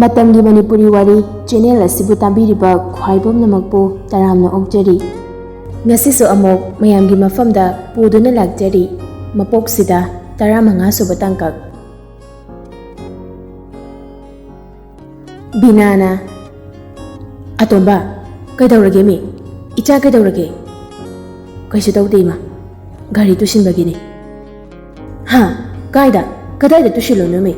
ꯃꯇꯝꯒꯤ ꯃꯅꯤꯄꯨꯔꯤ ꯋꯥꯔꯤ ꯆꯦꯅꯦꯜ ꯑꯁꯤꯕꯨ ꯇꯥꯕꯤꯔꯤꯕ ꯈ꯭ꯋꯥꯏ ꯄꯨꯝꯅꯃꯛꯄꯨ ꯇꯔꯥꯝꯅ ꯑꯣꯛꯆꯔꯤ꯫ ꯉꯁꯤꯁꯨ ꯑꯃꯨꯛ ꯃꯌꯥꯝꯒꯤ ꯃꯐꯝꯗ ꯄꯨꯗꯨꯅ ꯂꯥꯛꯆꯔꯤ ꯃꯄꯣꯛꯁꯤꯗ 15 ꯁꯨꯕ ꯇꯥꯡꯀꯛ꯫ ꯕꯤꯅꯥꯅ ꯑꯇꯣꯝꯕ ꯀꯩꯗꯧꯔꯒꯦ ꯃꯤ? ꯏꯆꯥ ꯀꯩꯗꯧꯔꯒꯦ? ꯀꯩꯁꯨ ꯇꯧꯗꯦ ꯏꯃꯥ, ꯒꯥꯔꯤ ꯇꯨꯁꯤꯟꯕꯒꯤꯅꯤ꯫ ꯍꯥ? ꯀꯥꯏꯗ? ꯀꯗꯥꯏꯗ ꯇꯨꯁꯤꯜꯂꯨꯅꯣ ꯃꯤ?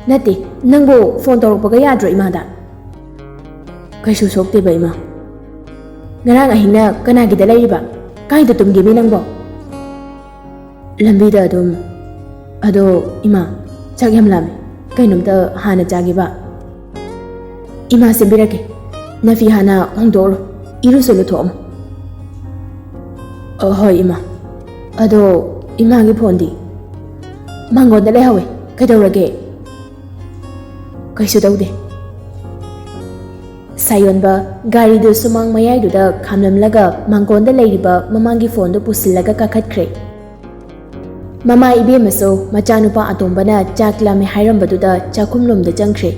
ꯅꯠꯇꯦ, ꯅꯪꯕꯨ ꯐꯣꯟ ꯇꯧꯔꯛꯄꯒ ꯌꯥꯗ꯭ꯔꯣ ꯏꯃꯥꯗ? ꯀꯩꯁꯨ ꯁꯣꯛꯇꯦꯕ ꯏꯃꯥ꯫ ꯉꯔꯥꯡ ꯑꯍꯤꯡꯅ ꯀꯅꯥꯒꯤꯗ ꯂꯩꯔꯤꯕ? ꯀꯥꯏꯗ ꯇꯨꯝꯒꯦꯃꯤ ꯅꯪꯕꯣ? ꯂꯝꯕꯤꯗ ꯑꯗꯨꯝ꯫ ꯑꯗꯣ ꯏꯃꯥ, ꯆꯥꯛ ꯌꯥꯝ ꯂꯥꯝꯃꯦ, ꯀꯩꯅꯣꯝꯇ ꯍꯥꯟꯅ ꯆꯥꯒꯦꯕ? ꯏꯃꯥ ꯁꯦꯝꯕꯤꯔꯛꯀꯦ, ꯅꯐꯤ ꯍꯥꯟꯅ ꯍꯣꯡꯗꯣꯛꯎꯔꯣ, ꯏꯔꯨꯁꯨ ꯂꯨꯊꯣꯛꯑꯝꯃꯣ꯫ ꯍꯣꯏ ꯏꯃꯥ꯫ ꯑꯗꯣ ꯏꯃꯥꯒꯤ ꯐꯣꯟꯗꯤ? ꯃꯥꯡꯒꯣꯟꯗ ꯂꯩꯍꯧꯋꯦ, ꯀꯩꯗꯧꯔꯒꯦ? ꯀꯩꯁꯨ ꯇꯧꯗꯦ꯫ ꯁꯥꯌꯣꯟꯕ ꯒꯥꯔꯤꯗꯨ ꯁꯨꯃꯥꯡ ꯃꯌꯥꯏꯗꯨꯗ ꯈꯥꯝꯂꯝꯂꯒ ꯃꯥꯡꯒꯣꯟꯗ ꯂꯩꯔꯤꯕ ꯃꯃꯥꯡꯒꯤ ꯐꯣꯟꯗꯨ ꯄꯨꯁꯤꯜꯂꯒ ꯀꯥꯈꯠꯈ꯭ꯔꯦ꯫ ꯃꯃꯥ ꯏꯕꯦꯝꯃꯁꯨ ꯃꯆꯥꯅꯨꯄꯥ ꯑꯇꯣꯝꯕꯅ ꯆꯥꯛ ꯂꯥꯝꯃꯦ ꯍꯥꯏꯔꯝꯕꯗꯨꯗ ꯆꯥꯛꯈꯨꯝꯂꯣꯝꯗ ꯆꯪꯈ꯭ꯔꯦ꯫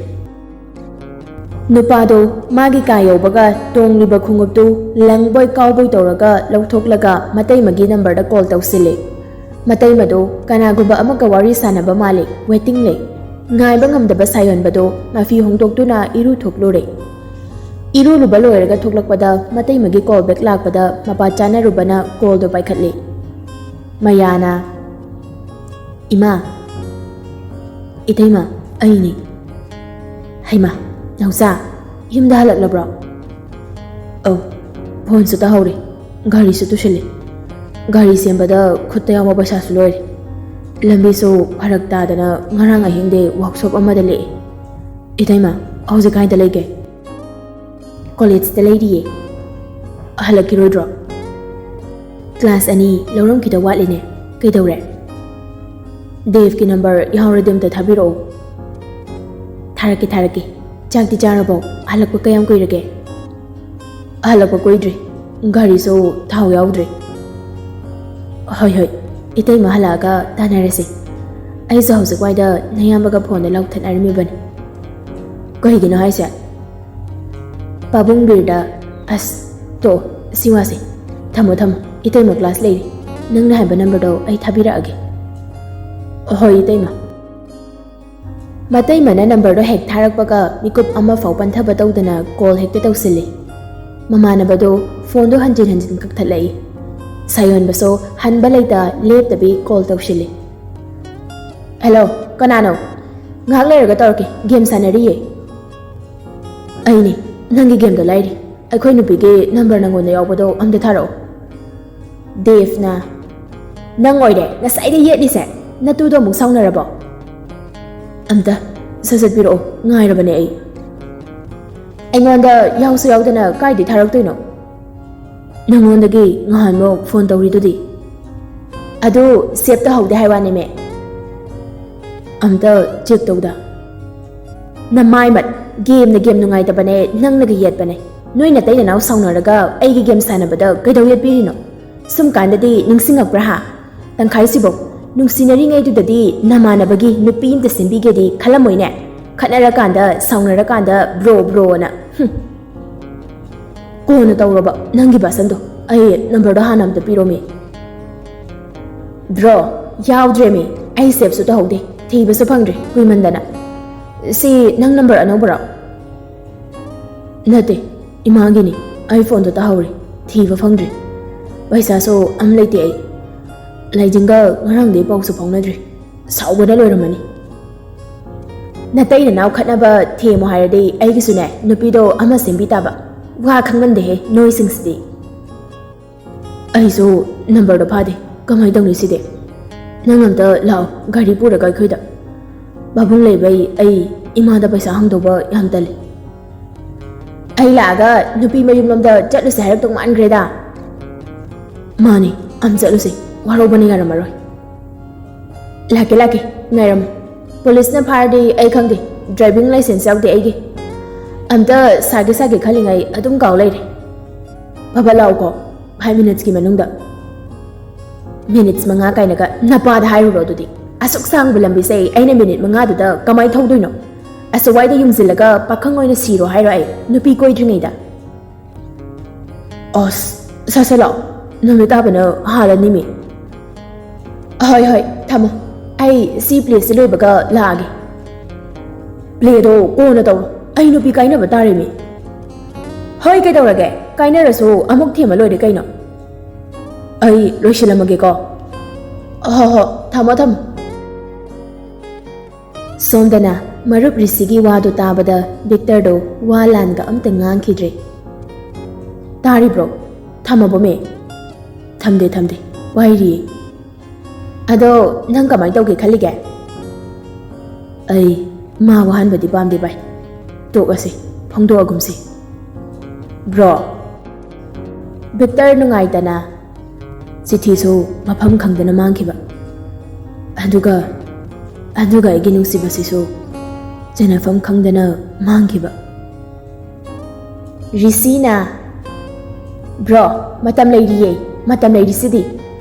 ꯅꯨꯄꯥꯗꯣ ꯃꯥꯒꯤ ꯀꯥ ꯌꯧꯕꯒ ꯇꯣꯡꯂꯤꯕ ꯈꯣꯡꯎꯞꯇꯨ ꯂꯪꯕꯣꯏ ꯀꯥꯎꯕꯣꯏ ꯇꯧꯔꯒ ꯂꯧꯊꯣꯛꯂꯒ ꯃꯇꯩꯃꯒꯤ ꯅꯝꯕꯔꯗ ꯀꯣꯜ ꯇꯧꯁꯤꯜꯂꯦ꯫ ꯃꯇꯩꯃꯗꯣ ꯀꯅꯥꯒꯨꯝꯕ ꯑꯃꯒ ꯋꯥꯔꯤ ꯁꯥꯟꯅꯕ ꯃꯥꯜꯂꯦ, ꯋꯦꯇꯤꯡ ꯂꯩ꯫ ꯉꯥꯏꯕ ꯉꯝꯗꯕ ꯁꯥꯌꯣꯟꯕꯗꯣ ꯃꯐꯤ ꯍꯣꯡꯗꯣꯛꯇꯨꯅ ꯏꯔꯨ ꯊꯣꯛꯂꯨꯔꯦ꯫ ꯏꯔꯨꯂꯨꯕ ꯂꯣꯏꯔꯒ ꯊꯣꯛꯂꯛꯄꯗ ꯃꯇꯩꯃꯒꯤ ꯀꯣꯜ ꯕꯦꯛ ꯂꯥꯛꯄꯗ ꯃꯄꯥ ꯆꯥꯅꯔꯨꯕꯅ ꯀꯣꯜꯗꯣ ꯄꯥꯏꯈꯠꯂꯦ꯫ ꯃꯌꯥꯅ ꯏꯃꯥ, ꯏꯇꯩꯃ ꯑꯩꯅꯤ꯫ ꯍꯩꯃꯥ, ꯅꯥꯎꯆꯥ ꯌꯨꯝꯗ ꯍꯜꯂꯛꯂꯕ꯭ꯔꯣ? ꯐꯣꯟꯁꯨ ꯇꯥꯍꯧꯔꯦ, ꯒꯥꯔꯤꯁꯨ ꯇꯨꯁꯤꯜꯂꯦ꯫ ꯒꯥꯔꯤ ꯁꯦꯝꯕꯗ ꯈꯨꯠꯇ ꯌꯥꯎꯕ ꯄꯩꯁꯥꯁꯨ ꯂꯣꯏꯔꯦ꯫ ꯂꯝꯕꯤꯁꯨ ꯐꯔꯛ ꯇꯥꯗꯅ ꯉꯔꯥꯡ ꯑꯍꯤꯡꯗꯤ ꯋꯥꯛꯁꯣꯞ ꯑꯃꯗ ꯂꯦꯛꯑꯦ꯫ ꯏꯇꯩꯃ ꯍꯧꯖꯤꯛ ꯀꯥꯏꯗ ꯂꯩꯒꯦ? ꯀꯣꯂꯦꯖꯇ ꯂꯩꯔꯤꯌꯦ꯫ ꯍꯜꯂꯛꯈꯤꯔꯣꯏꯗ꯭ꯔꯣ? ꯀ꯭ꯂꯥꯁ 2 ꯂꯧꯔꯝꯈꯤꯗ ꯋꯥꯠꯂꯤꯅꯦ, ꯀꯩꯗꯧꯔꯦ? ꯗꯦꯚꯀꯤ ꯅꯝꯕꯔ ꯌꯥꯎꯔꯗꯤ ꯑꯝꯇ ꯊꯥꯕꯤꯔꯛꯑꯣ꯫ ꯊꯥꯔꯛꯀꯦ꯫ ꯆꯥꯛꯇꯤ ꯆꯥꯔꯕꯣ? ꯍꯜꯂꯛꯄ ꯀꯌꯥꯝ ꯀꯨꯏꯔꯒꯦ? ꯍꯜꯂꯛꯄ ꯀꯨꯏꯗ꯭ꯔꯤ, ꯒꯥꯔꯤꯁꯨ ꯊꯥꯎ ꯌꯥꯎꯗ꯭ꯔꯤ꯫ ꯍꯣꯏ, ꯏꯇꯩꯃ ꯍꯜꯂꯛꯑꯒ ꯇꯥꯟꯅꯔꯁꯤ꯫ ꯑꯩꯁꯨ ꯍꯧꯖꯤꯛꯋꯥꯏꯗ ꯅꯌꯥꯝꯕꯒ ꯐꯣꯟꯗ ꯂꯥꯎꯊꯠꯅꯔꯝꯃꯤꯕꯅꯤ꯫ ꯀꯩꯒꯤꯅꯣ ꯍꯥꯏꯁꯦ? ꯄꯥꯕꯨꯡ ꯕꯤꯔꯗ ꯇꯣ ꯁꯤ ꯋꯥꯁꯦ ꯊꯝꯃꯣ ꯏꯇꯩꯃ ꯀ꯭ꯂꯥꯁ ꯂꯩꯔꯤ꯫ ꯅꯪꯅ ꯍꯥꯏꯕ ꯅꯝꯕꯔꯗꯣ ꯑꯩ ꯊꯥꯕꯤꯔꯛꯑꯒꯦ꯫ ꯍꯣꯏ ꯏꯇꯩꯃ꯫ ꯃꯇꯩꯃꯅ ꯅꯝꯕꯔꯗꯣ ꯍꯦꯛ ꯊꯥꯔꯛꯄꯒ ꯃꯤꯀꯨꯞ ꯑꯃꯐꯥꯎ ꯄꯟꯊꯕ ꯇꯧꯗꯅ ꯀꯣꯜ ꯍꯦꯛꯇ ꯇꯧꯁꯤꯜꯂꯦ꯫ ꯃꯃꯥꯟꯅꯕꯗꯣ ꯐꯣꯟꯗꯣ ꯍꯟꯖꯤꯟ ꯀꯛꯊꯠꯂꯛꯏ꯫ ꯁꯥꯌꯣꯟꯕꯁꯨ ꯍꯟꯕ ꯂꯩꯇ ꯂꯦꯞꯇꯕꯤ ꯀꯣꯜ ꯇꯧꯁꯤꯜꯂꯦ꯫ ꯍꯦꯂꯣ, ꯀꯅꯥꯅꯣ? ꯉꯥꯏꯍꯥꯛ ꯂꯩꯔꯒ ꯇꯧꯔꯛꯀꯦ, ꯒꯦꯝ ꯁꯥꯟꯅꯔꯤꯌꯦ꯫ ꯑꯩꯅꯦ, ꯅꯪꯒꯤ ꯒꯦꯝꯗꯣ ꯂꯥꯏꯔꯤ꯫ ꯑꯩꯈꯣꯏ ꯅꯨꯄꯤꯒꯤ ꯅꯝꯕꯔ ꯅꯪꯉꯣꯟꯗ ꯌꯥꯎꯕꯗꯣ ꯑꯝꯇ ꯊꯥꯔꯛꯑꯣ꯫ ꯗꯦꯚꯅ ꯅꯪ ꯑꯣꯏꯔꯦ ꯉꯁꯥꯏꯗ ꯌꯦꯠꯂꯤꯁꯦ, ꯅꯇꯨꯗꯣ ꯑꯃꯨꯛ ꯁꯥꯎꯅꯔꯕꯣ? ꯑꯝꯇ ꯁꯠ ꯄꯤꯔꯛꯑꯣ, ꯉꯥꯏꯔꯕꯅꯦ ꯑꯩ꯫ ꯑꯩꯉꯣꯟꯗ ꯌꯥꯎꯁꯨ ꯌꯥꯎꯗꯅ ꯀꯥꯏꯗꯩ ꯊꯥꯔꯛꯇꯣꯏꯅꯣ? ꯅꯪꯉꯣꯟꯗꯒꯤ ꯉꯍꯥꯟꯃꯨꯛ ꯐꯣꯟ ꯇꯧꯔꯤꯗꯨꯗꯤ꯫ ꯑꯗꯨ ꯁꯦꯞ ꯇꯧꯍꯧꯗꯦ ꯍꯥꯏꯋꯥꯅꯦꯃꯦ꯫ ꯑꯝꯇ ꯆꯦꯛ ꯇꯧꯗ꯫ ꯅꯃꯥꯏꯃꯠ, ꯒꯦꯝꯅ ꯒꯦꯝ ꯅꯨꯡꯉꯥꯏꯇꯕꯅꯦ, ꯅꯪꯅꯒ ꯌꯦꯠꯄꯅꯦ꯫ ꯅꯣꯏ ꯅꯇꯩ ꯅꯅꯥꯎ ꯁꯥꯎꯅꯔꯒ ꯑꯩꯒꯤ ꯒꯦꯝ ꯁꯥꯟꯅꯕꯗ ꯀꯩꯗꯧ ꯌꯦꯠꯄꯤꯔꯤꯅꯣ? ꯁꯨꯝ ꯀꯥꯟꯗꯗꯤ ꯅꯤꯡꯁꯤꯡꯉꯛꯄ꯭ꯔꯥ ꯍꯥ? ꯇꯪꯈꯥꯏꯁꯤꯕꯧ ꯅꯨꯡꯁꯤꯅꯔꯤꯉꯩꯗꯨꯗꯗꯤ ꯅꯃꯥꯟꯅꯕꯒꯤ ꯅꯨꯄꯤ ꯑꯃꯇ ꯁꯦꯝꯕꯤꯒꯦꯗꯤ ꯈꯜꯂꯝꯃꯣꯏꯅꯦ꯫ ꯈꯠꯅꯔꯀꯥꯟꯗ ꯁꯥꯎꯅꯔꯀꯥꯟꯗ ꯕ꯭ꯔꯣꯅ꯫ ꯀꯣꯟꯅ ꯇꯧꯔꯕ ꯅꯪꯒꯤ ꯕꯥꯁꯟꯗꯣ, ꯑꯩ ꯅꯝꯕꯔꯗꯣ ꯍꯥꯟꯅ ꯑꯝꯇ ꯄꯤꯔꯣꯃꯤ꯫ ꯕ꯭ꯔꯣ ꯌꯥꯎꯗ꯭ꯔꯦꯃꯤ, ꯑꯩ ꯁꯦꯞꯁꯨ ꯇꯧꯍꯧꯗꯦ, ꯊꯤꯕꯁꯨ ꯐꯪꯗ꯭ꯔꯦ ꯀꯨꯏꯃꯟꯗꯅ꯫ ꯁꯤ ꯅꯪ ꯅꯝꯕꯔ ꯑꯅꯧꯕꯔꯣ? ꯅꯠꯇꯦ, ꯏꯃꯥꯒꯤꯅꯤ꯫ ꯑꯩ ꯐꯣꯟꯗꯣ ꯇꯥꯍꯧꯔꯦ, ꯊꯤꯕ ꯐꯪꯗ꯭ꯔꯤ꯫ ꯄꯩꯁꯥꯁꯨ ꯂꯩꯇꯦ ꯑꯩ꯫ ꯂꯩꯖꯤꯡꯒ ꯉꯔꯥꯡꯗꯩ ꯄꯥꯎꯁꯨ ꯐꯥꯎꯅꯗ꯭ꯔꯤ, ꯁꯥꯎꯕꯅ ꯂꯣꯏꯔꯝꯃꯅꯤ꯫ ꯅꯇꯩ ꯅꯅꯥꯎ ꯈꯠꯅꯕ ꯊꯦꯝꯃꯣ ꯍꯥꯏꯔꯗꯤ ꯑꯩꯒꯤꯁꯨꯅꯦ ꯅꯨꯄꯤꯗꯣ ꯑꯃ ꯁꯦꯝꯕꯤ ꯇꯥꯕ꯫ ꯋꯥ ꯈꯪꯃꯟꯗꯦꯍꯦ ꯅꯣꯏꯁꯤꯡꯁꯤꯗꯤ꯫ ꯑꯩꯁꯨ ꯅꯝꯕꯔꯗꯣ ꯐꯥꯗꯦ, ꯀꯃꯥꯏꯅ ꯇꯧꯅꯤ ꯁꯤꯗꯤ? ꯅꯪ ꯑꯝꯇ ꯂꯥꯛꯑꯣ ꯒꯥꯔꯤ ꯄꯨꯔꯒ ꯑꯩꯈꯣꯏꯗ꯫ ꯄꯥꯕꯨꯡ ꯂꯩꯕꯩ ꯑꯩ ꯏꯃꯥꯗ ꯄꯩꯁꯥ ꯍꯪꯗꯧꯕ ꯌꯥꯝ ꯇꯜꯂꯤ꯫ ꯑꯩ ꯂꯥꯛꯑꯒ ꯅꯨꯄꯤ ꯃꯌꯨꯝꯂꯣꯝꯗ ꯆꯠꯂꯨꯁꯦ ꯍꯥꯏꯔꯛꯇꯧ ꯃꯥꯟꯈ꯭ꯔꯦꯗ꯫ ꯃꯥꯅꯤ, ꯆꯠꯂꯨꯁꯦ, ꯋꯥꯔꯧꯕꯅ ꯌꯥꯔꯝꯃꯔꯣꯏ꯫ ꯂꯥꯛꯀꯦ, ꯉꯥꯏꯔꯝꯃꯨ꯫ ꯄꯨꯂꯤꯁꯅ ꯐꯥꯔꯗꯤ ꯑꯩ ꯈꯪꯗꯦ, ꯗ꯭ꯔꯥꯏꯚꯤꯡ ꯂꯥꯏꯁꯦꯟꯁ ꯌꯥꯎꯗꯦ ꯑꯩꯒꯤ꯫ ꯑꯝꯇ ꯁꯥꯒꯦ ꯈꯜꯂꯤꯉꯩ ꯑꯗꯨꯝ ꯀꯥꯎ ꯂꯩꯔꯦ꯫ ꯐꯕꯠ ꯂꯥꯛꯎꯀꯣ, 5 ꯃꯤꯅꯠꯁꯀꯤ ꯃꯅꯨꯡꯗ꯫ ꯃꯤꯅꯤꯠꯁ 5 ꯀꯥꯏꯅꯒ ꯅꯄꯥꯗ ꯍꯥꯏꯔꯨꯔꯣ ꯑꯗꯨꯗꯤ꯫ ꯑꯁꯨꯛ ꯁꯥꯡꯕ ꯂꯝꯕꯤꯁꯦ ꯑꯩꯅ ꯃꯤꯅꯤꯠ 5ꯗꯨꯗ ꯀꯃꯥꯏꯅ ꯊꯧꯗꯣꯏꯅꯣ? ꯑꯁꯋꯥꯏꯗ ꯌꯨꯡꯁꯤꯜꯂꯒ ꯄꯥꯈꯪ ꯑꯣꯏꯅ ꯁꯤꯔꯣ ꯍꯥꯏꯔꯣ ꯑꯩ ꯅꯨꯄꯤ ꯀꯣꯏꯗ꯭ꯔꯤꯉꯩꯗ ꯑꯁ ꯁꯠ ꯁꯠ ꯂꯥꯛꯑꯣ ꯅꯨꯃꯤꯠ ꯇꯥꯕꯅ ꯍꯥꯜꯂꯅꯤꯃꯤ ꯍꯣꯏ ꯍꯣꯏ ꯊꯝꯃꯣ ꯑꯩ ꯁꯤ ꯄ꯭ꯂꯦꯁꯤ ꯂꯣꯏꯕꯒ ꯂꯥꯛꯑꯒꯦ ꯄ꯭ꯂꯦꯗꯣ ꯀꯣꯟꯅ ꯇꯧꯔꯣ ꯑꯩ ꯅꯨꯄꯤ ꯀꯥꯏꯅꯕ ꯇꯥꯔꯤꯃꯤ ꯍꯣꯏ ꯀꯩꯗꯧꯔꯒꯦ ꯀꯥꯏꯅꯔꯁꯨ ꯑꯃꯨꯛ ꯊꯦꯝꯃ ꯂꯣꯏꯔꯦ ꯀꯩꯅꯣ ꯑꯩ ꯂꯣꯏꯁꯤꯜꯂꯝꯃꯒꯦꯀꯣ ꯍꯣ ꯍꯣ ꯊꯝꯃꯣ ꯊꯝꯃꯣ ꯁꯣꯝꯗꯅ ꯃꯔꯨꯞ ꯔꯤꯁꯤꯒꯤ ꯋꯥꯗꯨ ꯇꯥꯕꯗ ꯚꯤꯛꯇꯔꯗꯣ ꯋꯥ ꯂꯥꯟꯒ ꯑꯝꯇ ꯉꯥꯡꯈꯤꯗ꯭ꯔꯦ ꯇꯥꯔꯤꯕ꯭ꯔꯣ ꯊꯝꯃꯕꯣ ꯃꯦ ꯊꯝꯗꯦ ꯋꯥꯏꯔꯤꯌꯦ ꯑꯗꯣ ꯅꯪ ꯀꯃꯥꯏꯅ ꯇꯧꯒꯦ ꯈꯜꯂꯤꯒꯦ ꯑꯩ ꯃꯥ ꯋꯥꯍꯟꯕꯗꯤ ꯄꯥꯝꯗꯦ ꯚꯥꯏ ꯇꯣꯛꯑꯁꯤ ꯐꯣꯡꯗꯣꯛꯑꯒꯨꯝꯁꯤ ꯕ꯭ꯔꯣ ꯚꯤꯛꯇꯔ ꯅꯨꯡꯉꯥꯏꯇꯅ ꯆꯤꯊꯤꯁꯨ ꯃꯐꯝ ꯈꯪꯗꯅ ꯃꯥꯡꯈꯤꯕ ꯑꯗꯨꯒ ꯑꯩꯒꯤ ꯅꯨꯡꯁꯤꯕꯁꯤꯁꯨ ꯆꯟꯅꯐꯝ ꯈꯪꯗꯅ ꯃꯥꯡꯈꯤꯕ ꯔꯤꯁꯤꯅ ꯕ꯭ꯔꯣ ꯃꯇꯝ ꯂꯩꯔꯤꯌꯦ ꯃꯇꯝ ꯂꯩꯔꯤꯁꯤꯗꯤ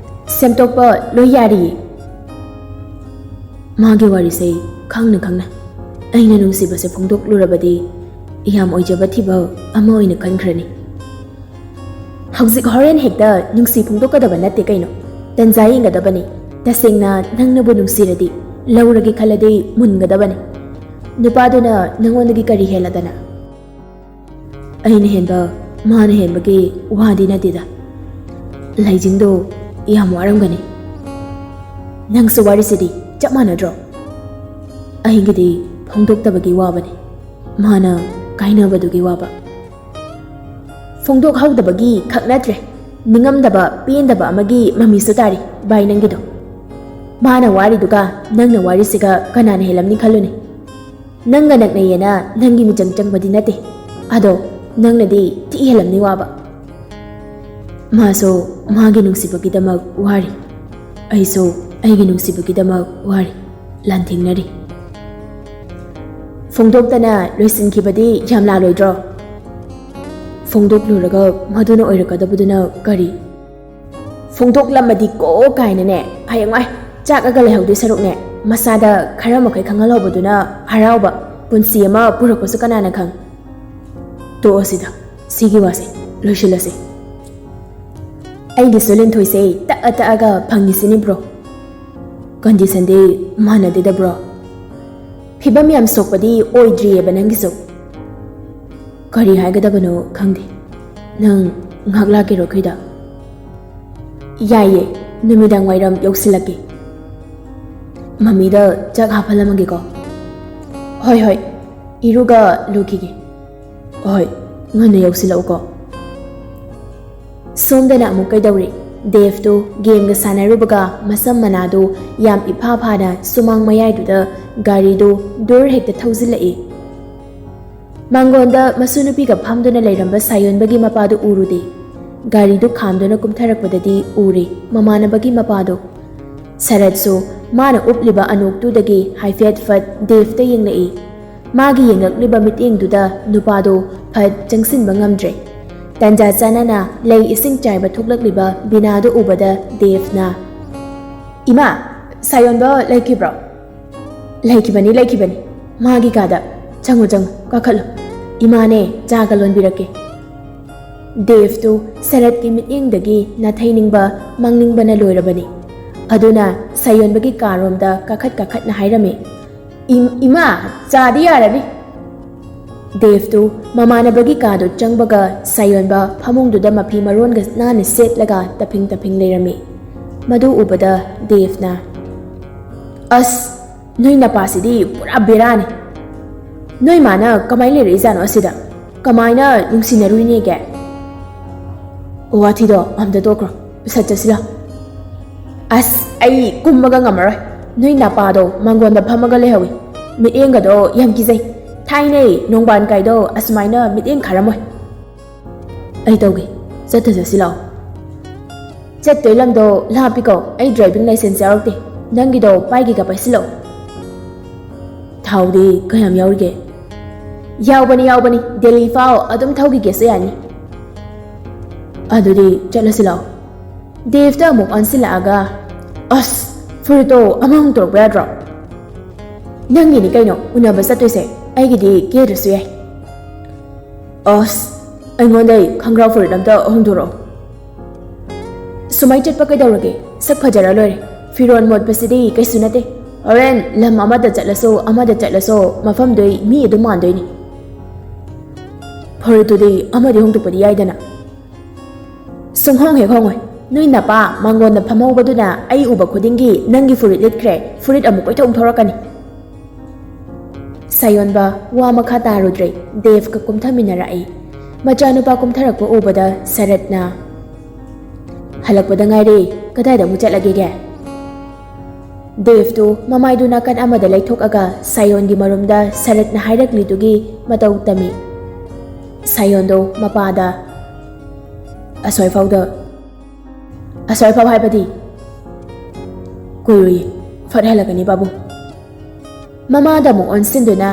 ꯁꯦꯝꯗꯣꯛꯄ ꯂꯣꯏ ꯌꯥꯔꯤꯌꯦ ꯃꯥꯒꯤ ꯋꯥꯔꯤꯁꯦ ꯈꯪꯅ ꯑꯩꯅ ꯅꯨꯡꯁꯤꯕꯁꯦ ꯐꯣꯡꯗꯣꯛꯂꯨꯔꯕꯗꯤ ꯌꯥꯝ ꯑꯣꯏꯖꯕ ꯊꯤꯕ ꯑꯃ ꯑꯣꯏꯅ ꯈꯟꯈ꯭ꯔꯅꯤ ꯍꯧꯖꯤꯛ ꯍꯣꯔꯦꯟ ꯍꯦꯛꯇ ꯅꯨꯡꯁꯤ ꯐꯣꯡꯗꯣꯛꯀꯗꯕ ꯅꯠꯇꯦ ꯀꯩꯅꯣ ꯇꯟꯖꯥ ꯌꯦꯡꯒꯗꯕꯅꯤ ꯇꯁꯦꯡꯅ ꯅꯪꯅꯕꯨ ꯅꯨꯡꯁꯤꯔꯗꯤ ꯂꯧꯔꯒꯦ ꯈꯜꯂꯗꯤ ꯃꯨꯟꯒꯗꯕꯅꯤ ꯅꯨꯄꯥꯗꯨꯅ ꯅꯪꯉꯣꯟꯗꯒꯤ ꯀꯔꯤ ꯍꯦꯜꯂꯗꯅ ꯑꯩꯅ ꯍꯦꯟꯕ ꯃꯥꯅ ꯍꯦꯟꯕꯒꯤ ꯋꯥꯗꯤ ꯅꯠꯇꯦꯗ ꯂꯩꯖꯤꯡꯗꯣ ꯌꯥꯝ ꯋꯥꯔꯝꯒꯅꯤ ꯅꯪꯁꯨ ꯋꯥꯔꯤꯁꯤꯗꯤ ꯆꯞ ꯃꯥꯟꯅꯗ꯭ꯔꯣ ꯑꯩꯒꯤꯗꯤ ꯐꯣꯡꯗꯣꯛꯇꯕꯒꯤ ꯋꯥꯕꯅꯤ ꯃꯥꯅ ꯀꯥꯏꯅꯕꯗꯨꯒꯤ ꯋꯥꯕ ꯐꯣꯡꯗꯣꯛꯍꯧꯗꯕꯒꯤ ꯈꯛ ꯅꯠꯇ꯭ꯔꯦ ꯅꯤꯡꯉꯝꯗꯕ ꯄꯦꯟꯗꯕ ꯑꯃꯒꯤ ꯃꯃꯤꯁꯨ ꯇꯥꯔꯤ ꯚꯥꯏ ꯅꯪꯒꯤꯗꯣ ꯃꯥꯅ ꯋꯥꯔꯤꯗꯨꯒ ꯅꯪꯅ ꯋꯥꯔꯤꯁꯤꯒ ꯀꯅꯥꯅ ꯍꯦꯜꯂꯝꯅꯤ ꯈꯜꯂꯨꯅꯤ ꯅꯪꯒ ꯅꯛꯅꯩꯌꯦꯅ ꯅꯪꯒꯤ ꯃꯤꯆꯪ ꯆꯪꯕꯗꯤ ꯅꯠꯇꯦ ꯑꯗꯣ ꯅꯪꯅꯗꯤ ꯊꯤ ꯍꯦꯜꯂꯝꯅꯤ ꯋꯥꯕ ꯃꯥꯁꯨ ꯃꯥꯒꯤ ꯅꯨꯡꯁꯤꯕꯒꯤꯗꯃꯛ ꯋꯥꯔꯤ ꯑꯩꯁꯨ ꯑꯩꯒꯤ ꯅꯨꯡꯁꯤꯕꯒꯤꯗꯃꯛ ꯋꯥꯔꯤ ꯂꯥꯟꯊꯦꯡꯅꯔꯤ ꯐꯣꯡꯗꯣꯛꯇꯅ ꯂꯣꯏꯁꯤꯟꯈꯤꯕꯗꯤ ꯌꯥꯝ ꯂꯥꯜꯂꯣꯏꯗ꯭ꯔꯣ ꯐꯣꯡꯗꯣꯛꯂꯨꯔꯒ ꯃꯗꯨꯅ ꯑꯣꯏꯔꯛꯀꯗꯕꯗꯨꯅ ꯀꯔꯤ ꯐꯣꯡꯗꯣꯛꯂꯝꯃꯗꯤ ꯀꯣ ꯀꯥꯏꯅꯅꯦ ꯍꯌꯦꯡꯋꯥꯏ ꯆꯥꯛꯑꯒ ꯂꯩꯍꯧꯗꯣꯏ ꯁꯔꯨꯛꯅꯦ ꯃꯁꯥꯗ ꯈꯔ ꯃꯈꯩ ꯈꯪꯍꯜꯍꯧꯕꯗꯨꯅ ꯍꯔꯥꯎꯕ ꯄꯨꯟꯁꯤ ꯑꯃ ꯄꯨꯔꯛꯄꯁꯨ ꯀꯅꯥꯅ ꯈꯪ ꯇꯣꯛꯑꯁꯤꯗ ꯁꯤꯒꯤ ꯋꯥꯁꯦ ꯂꯣꯏꯁꯤꯜꯂꯁꯤ ꯑꯩꯒꯤꯁꯨ ꯂꯤꯟꯊꯣꯏꯁꯦ ꯇꯛꯑꯒ ꯐꯪꯉꯤꯁꯤꯅꯤ ꯕ꯭ꯔꯣ ꯀꯟꯗꯤꯁꯟꯗꯤ ꯃꯥꯟꯅꯗꯦꯗ ꯕ꯭ꯔꯣ ꯐꯤꯕꯝ ꯌꯥꯝ ꯁꯣꯛꯄꯗꯤ ꯑꯣꯏꯗ꯭ꯔꯤꯌꯦꯕ ꯅꯪꯒꯤꯁꯨ ꯀꯔꯤ ꯍꯥꯏꯒꯗꯕꯅꯣ ꯈꯪꯗꯦ ꯅꯪ ꯉꯥꯏꯍꯥꯛ ꯂꯥꯛꯀꯦꯔꯣ ꯑꯩꯈꯣꯏꯗ ꯌꯥꯏꯌꯦ ꯅꯨꯃꯤꯗꯥꯡ ꯋꯥꯏꯔꯝ ꯌꯧꯁꯤꯜꯂꯛꯀꯦ ꯃꯃꯤꯗ ꯆꯥꯛ ꯍꯥꯞꯍꯜꯂꯝꯃꯒꯦꯀꯣ ꯍꯣꯏ ꯏꯔꯨꯒ ꯂꯨꯈꯤꯒꯦ ꯍꯣꯏ ꯉꯟꯅ ꯌꯧꯁꯤꯜꯂꯛꯎꯀꯣ ꯁꯣꯝꯗꯅ ꯑꯃꯨꯛ ꯀꯩꯗꯧꯔꯤ ꯗꯦꯚꯇꯨ ꯒꯦꯝꯒ ꯁꯥꯟꯅꯔꯨꯕꯒ ꯃꯁꯝ ꯃꯅꯥꯗꯨ ꯌꯥꯝ ꯏꯐꯥ ꯐꯥꯅ ꯁꯨꯃꯥꯡ ꯃꯌꯥꯏꯗꯨꯗ ꯒꯥꯔꯤꯗꯨ ꯗꯨꯔ ꯍꯦꯛꯇ ꯊꯧꯖꯤꯜꯂꯛꯏ ꯃꯥꯡꯒꯣꯟꯗ ꯃꯁꯨ ꯅꯨꯄꯤꯒ ꯐꯝꯗꯨꯅ ꯂꯩꯔꯝꯕ ꯁꯥꯌꯣꯟꯕꯒꯤ ꯃꯄꯥꯗꯨ ꯎꯔꯨꯗꯦ ꯒꯥꯔꯤꯗꯨ ꯈꯥꯝꯗꯨꯅ ꯀꯨꯝꯊꯔꯛꯄꯗꯗꯤ ꯎꯔꯦ ꯃꯃꯥꯟꯅꯕꯒꯤ ꯃꯄꯥꯗꯣ ꯁꯔꯠꯁꯨ ꯃꯥꯅ ꯎꯞꯂꯤꯕ ꯑꯅꯣꯛꯇꯨꯗꯒꯤ ꯍꯥꯏꯐꯦꯠ ꯐꯠ ꯗꯦꯚꯇ ꯌꯦꯡꯂꯛꯏ ꯃꯥꯒꯤ ꯌꯦꯡꯂꯛꯂꯤꯕ ꯃꯤꯠꯌꯦꯡꯗꯨꯗ ꯅꯨꯄꯥꯗꯣ ꯐꯠ ꯆꯪꯁꯤꯟꯕ ꯉꯝꯗ꯭ꯔꯦ ꯇꯟꯖꯥ ꯆꯥꯅꯅ ꯂꯩ ꯏꯁꯤꯡ ꯆꯥꯏꯕ ꯊꯣꯛꯂꯛꯂꯤꯕ ꯕꯤꯅꯥꯗꯨ ꯎꯕꯗ ꯗꯦꯚꯅ ꯏꯃꯥ ꯁꯥꯌꯣꯟꯕ ꯂꯩꯈꯤꯕ꯭ꯔꯣ ꯂꯩꯈꯤꯕꯅꯤ ꯃꯥꯒꯤ ꯀꯥꯗ ꯆꯪꯉꯨ ꯀꯥꯈꯠꯂꯨ ꯏꯃꯥꯅꯦ ꯆꯥꯒ ꯂꯣꯟꯕꯤꯔꯛꯀꯦ ꯗꯦꯚꯇꯨ ꯁꯔꯠꯀꯤ ꯃꯤꯠꯌꯦꯡꯗꯒꯤ ꯅꯥꯊꯩꯅꯤꯡꯕ ꯃꯪꯅꯤꯡꯕꯅ ꯂꯣꯏꯔꯕꯅꯤ ꯑꯗꯨꯅ ꯁꯥꯌꯣꯟꯕꯒꯤ ꯀꯥꯔꯣꯝꯗ ꯀꯥꯈꯠꯅ ꯍꯥꯏꯔꯝꯃꯤ ꯏꯃꯥ ꯆꯥꯗꯤ ꯌꯥꯔꯅꯤ ꯗꯦꯚꯇꯨ ꯃꯃꯥꯟꯅꯕꯒꯤ ꯀꯥꯗꯨ ꯆꯪꯕꯒ ꯁꯥꯌꯣꯟꯕ ꯐꯃꯨꯡꯗꯨꯗ ꯃꯐꯤ ꯃꯔꯣꯟꯒ ꯅꯥꯟꯅ ꯁꯦꯠꯂꯒ ꯇꯐꯤꯡ ꯂꯩꯔꯝꯃꯤ ꯃꯗꯨ ꯎꯕꯗ ꯗꯦꯚꯅ ꯑꯁ ꯅꯣꯏ ꯅꯄꯥꯁꯤꯗꯤ ꯄꯨꯔꯥ ꯕꯦꯔꯥꯅꯤ ꯅꯣꯏ ꯃꯥꯅ ꯀꯃꯥꯏꯅ ꯂꯩꯔꯛꯏꯖꯥꯠꯅꯣ ꯑꯁꯤꯗ ꯀꯃꯥꯏꯅ ꯅꯨꯡꯁꯤꯅꯔꯨꯏꯅꯦꯒꯦ ꯋꯥꯊꯤꯗꯣ ꯑꯝꯇ ꯇꯣꯛꯈ꯭ꯔꯣ ꯁꯠ ꯆꯠꯁꯤꯂꯥ ꯑꯁ ꯑꯩ ꯀꯨꯝꯃꯒ ꯉꯝꯃꯔꯣꯏ ꯅꯣꯏ ꯅꯄꯥꯗꯣ ꯃꯥꯡꯒꯣꯟꯗ ꯐꯝꯃꯒ ꯂꯩꯍꯧꯏ ꯃꯤꯠꯌꯦꯡꯒꯗꯣ ꯌꯥꯝ ꯀꯤꯖꯩ ꯊꯥꯏꯅꯩ ꯅꯣꯡꯕꯥꯟ ꯀꯥꯏꯗꯣ ꯑꯁꯨꯃꯥꯏꯅ ꯃꯤꯠꯌꯦꯡ ꯈꯥꯔꯝꯃꯣꯏ ꯑꯩ ꯇꯧꯒꯦ ꯆꯠꯁꯤ ꯂꯥꯛꯑꯣ ꯆꯠꯇꯣꯏ ꯂꯝꯗꯣ ꯂꯥꯞꯄꯤꯀꯣ ꯑꯩ ꯗ꯭ꯔꯥꯏꯚꯤꯡ ꯂꯥꯏꯁꯦꯟꯁ ꯌꯥꯎꯔꯛꯇꯦ ꯅꯪꯒꯤꯗꯣ ꯄꯥꯏꯒꯦꯒ ꯄꯥꯏꯁꯤꯜꯂꯛꯑꯣ ꯊꯥꯎꯗꯤ ꯀꯌꯥꯝ ꯌꯥꯎꯔꯤꯒꯦ ꯌꯥꯎꯕꯅꯤ ꯗꯦꯜꯂꯤ ꯐꯥꯎ ꯑꯗꯨꯝ ꯊꯧꯈꯤꯒꯦꯁꯨ ꯌꯥꯅꯤ ꯑꯗꯨꯗꯤ ꯆꯠꯂꯁꯤ ꯂꯥꯛꯑꯣ ꯗꯦꯚꯇ ꯑꯃꯨꯛ ꯑꯣꯟꯁꯤꯜꯂꯛꯑꯒ ꯑꯁ ꯐꯨꯔꯤꯠꯇꯣ ꯑꯃ ꯍꯣꯡꯇꯣꯔꯛꯄ ꯌꯥꯗ꯭ꯔꯣ ꯅꯪꯒꯤꯅꯤ ꯀꯩꯅꯣ ꯎꯅꯕ ꯆꯠꯇꯣꯏꯁꯦ ꯑꯩꯒꯤꯗꯤ ꯀꯦꯗ꯭ꯔꯁꯨ ꯌꯥꯏ ꯑꯁ ꯑꯩꯉꯣꯟꯗꯩ ꯈꯪꯒ꯭ꯔꯥꯎ ꯐꯨꯔꯤꯠ ꯑꯝꯇ ꯍꯣꯡꯗꯣꯔꯛꯑꯣ ꯁꯨꯃꯥꯏ ꯆꯠꯄ ꯀꯩꯗꯧꯔꯒꯦ ꯁꯛ ꯐꯖꯔ ꯂꯣꯏꯔꯦ ꯐꯤꯔꯣꯜ ꯃꯣꯠꯄꯁꯤꯗꯤ ꯀꯩꯁꯨ ꯅꯠꯇꯦ ꯍꯣꯔꯦꯟ ꯂꯝ ꯑꯃꯗ ꯆꯠꯂꯁꯨ ꯃꯐꯝꯗꯨꯏ ꯃꯤ ꯑꯗꯨꯝ ꯃꯥꯟꯗꯣꯏꯅꯤ ꯐꯨꯔꯤꯠꯇꯨꯗꯤ ꯑꯃꯗꯤ ꯍꯣꯡꯗꯣꯛꯄꯗꯤ ꯌꯥꯏꯗꯅ ꯁꯨꯡꯍꯣꯡ ꯍꯦꯛ ꯍꯣꯡꯉꯣꯏ ꯅꯣꯏ ꯅꯄꯥ ꯃꯥꯡꯒꯣꯟꯗ ꯐꯝꯍꯧꯕꯗꯨꯅ ꯑꯩ ꯎꯕ ꯈꯨꯗꯤꯡꯒꯤ ꯅꯪꯒꯤ ꯐꯨꯔꯤꯠ ꯂꯤꯠꯈ꯭ꯔꯦ ꯐꯨꯔꯤꯠ ꯑꯃꯨꯛ ꯀꯣꯏꯊꯣꯛ ꯊꯣꯔꯛꯀꯅꯤ ꯁꯥꯌꯣꯟꯕ ꯋꯥ ꯃꯈꯥ ꯇꯥꯔꯨꯗ꯭ꯔꯦ ꯗꯦꯚꯀ ꯀꯨꯝꯊꯃꯤꯟꯅꯔꯛꯏ ꯃꯆꯥꯅꯨꯄꯥ ꯀꯨꯝꯊꯔꯛꯄ ꯎꯕꯗ ꯁꯔꯠꯅ ꯍꯜꯂꯛꯄꯗ ꯉꯥꯏꯔꯦ ꯀꯗꯥꯏꯗ ꯑꯃꯨꯛ ꯆꯠꯂꯒꯦ ꯗꯦꯚꯇꯨ ꯃꯃꯥꯏꯗꯨ ꯅꯥꯀꯟ ꯑꯃꯗ ꯂꯩꯊꯣꯛꯑꯒ ꯁꯥꯌꯣꯟꯒꯤ ꯃꯔꯨꯝꯗ ꯁꯔꯠꯅ ꯍꯥꯏꯔꯛꯂꯤꯗꯨꯒꯤ ꯃꯇꯧ ꯇꯝꯃꯤ ꯁꯥꯌꯣꯟꯗꯣ ꯃꯄꯥꯗ ꯑꯁ꯭ꯋꯥꯏꯐꯥꯎ ꯍꯥꯏꯕꯗꯤ ꯀꯨꯏꯔꯣꯏꯌꯦ ꯐꯠ ꯍꯜꯂꯛꯀꯅꯤ ꯄꯥꯕꯨꯡ ꯃꯃꯥꯗ ꯑꯃꯨꯛ ꯑꯣꯟꯁꯤꯟꯗꯨꯅ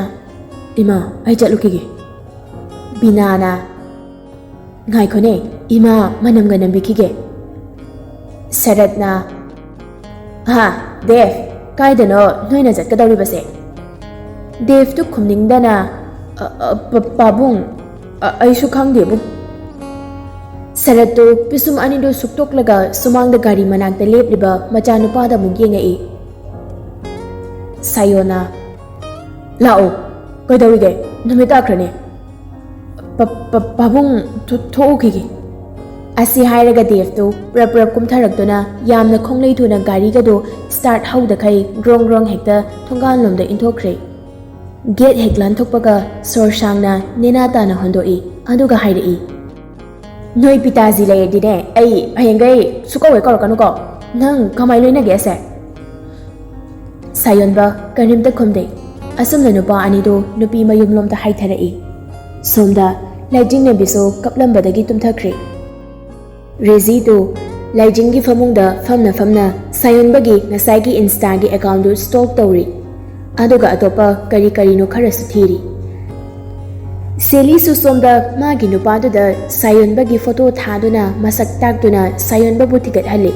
ꯏꯃꯥ ꯑꯩ ꯆꯠꯂꯨꯈꯤꯒꯦ ꯕꯤꯅꯥꯅ ꯉꯥꯏꯈꯣꯅꯦ ꯏꯃꯥ ꯃꯅꯝꯒ ꯅꯝꯕꯤꯈꯤꯒꯦ ꯁꯔꯠꯅ ꯗꯦꯚ ꯀꯥꯏꯗꯅꯣ ꯅꯣꯏꯅ ꯆꯠꯀꯗꯧꯔꯤꯕꯁꯦ ꯗꯦꯚꯇꯨ ꯈꯨꯝꯅꯤꯡꯗꯅ ꯄꯥꯕꯨꯡ ꯑꯩꯁꯨ ꯈꯪꯗꯦꯕꯨ ꯁꯔꯠꯇꯨ ꯄꯤꯁꯨꯝ ꯑꯅꯤꯗꯨ ꯁꯨꯛꯇꯣꯛꯂꯒ ꯁꯨꯃꯥꯡꯗ ꯒꯥꯔꯤ ꯃꯅꯥꯛꯇ ꯂꯦꯞꯂꯤꯕ ꯃꯆꯥꯅꯨꯄꯥꯗ ꯑꯃꯨꯛ ꯌꯦꯡꯉꯛꯏ ꯁꯥꯌꯣꯟꯅ ꯂꯥꯛꯑꯣ ꯀꯩꯗꯧꯔꯤꯒꯦ ꯅꯨꯃꯤꯠ ꯇꯥꯈ꯭ꯔꯅꯦ ꯄꯥꯕꯨꯡ ꯊꯣꯛꯎꯈꯤꯒꯦ ꯑꯁꯤ ꯍꯥꯏꯔꯒ ꯗꯦꯚꯇꯨ ꯄ꯭ꯔꯞ ꯀꯨꯝꯊꯔꯛꯇꯨꯅ ꯌꯥꯝꯅ ꯈꯣꯡꯂꯩ ꯊꯨꯅ ꯒꯥꯔꯤꯒꯗꯨ ꯁ꯭ꯇꯥꯔꯠ ꯍꯧꯗꯈꯩ ꯒ꯭ꯔꯣꯡ ꯍꯦꯛꯇ ꯊꯣꯡꯒꯥꯟꯂꯣꯝꯗ ꯏꯟꯊꯣꯛꯈ꯭ꯔꯦ ꯒꯦꯠ ꯍꯦꯛ ꯂꯥꯟꯊꯣꯛꯄꯒ ꯁꯣꯔ ꯁꯥꯡꯅ ꯅꯦꯅꯥ ꯇꯥꯅ ꯍꯣꯟꯗꯣꯛꯏ ꯑꯗꯨꯒ ꯍꯥꯏꯔꯛꯏ ꯅꯣꯏ ꯄꯤꯇꯥꯖꯤ ꯂꯩꯔꯗꯤꯅꯦ ꯑꯩ ꯍꯌꯦꯡꯒꯩ ꯁꯨꯀꯧꯍꯦꯛ ꯀꯧꯔꯛꯀꯅꯨꯀꯣ ꯅꯪ ꯀꯃꯥꯏ ꯂꯣꯏꯅꯒꯦ ꯑꯁꯦ ꯁꯥꯌꯣꯟꯕ ꯀꯔꯤꯝꯇ ꯈꯨꯝꯗꯦ ꯑꯁꯨꯝꯅ ꯅꯨꯄꯥ ꯑꯅꯤꯗꯨ ꯅꯨꯄꯤ ꯃꯌꯨꯝꯂꯣꯝꯗ ꯍꯥꯏꯊꯔꯛꯏ ꯁꯣꯝꯗ ꯂꯥꯏꯖꯤꯡꯅꯕꯤꯁꯨ ꯀꯞꯂꯝꯕꯗꯒꯤ ꯇꯨꯝꯊꯈ꯭ꯔꯦ ꯔꯦꯖꯤꯗꯨ ꯂꯥꯏꯖꯤꯡꯒꯤ ꯐꯃꯨꯡꯗ ꯐꯝꯅ ꯁꯥꯌꯣꯟꯕꯒꯤ ꯉꯁꯥꯏꯒꯤ ꯏꯟꯁꯇꯥꯒꯤ ꯑꯦꯀꯥꯎꯟꯗꯨ ꯁ꯭ꯇꯣꯛ ꯇꯧꯔꯤ ꯑꯗꯨꯒ ꯑꯇꯣꯞꯄ ꯀꯔꯤꯅꯣ ꯈꯔꯁꯨ ꯊꯤꯔꯤ ꯁꯦꯂꯤꯁꯨ ꯁꯣꯝꯗ 마ꯒꯤ ꯅꯨꯄꯥꯗꯨꯗ ꯁꯥꯌꯣꯟꯕꯒꯤ ꯐꯣꯇꯣ ꯊꯥꯗꯨꯅ ꯃꯁꯛ ꯇꯥꯛꯇꯨꯅ ꯁꯥꯌꯣꯟꯕꯕꯨ ꯊꯤꯒꯠꯍꯜꯂꯤ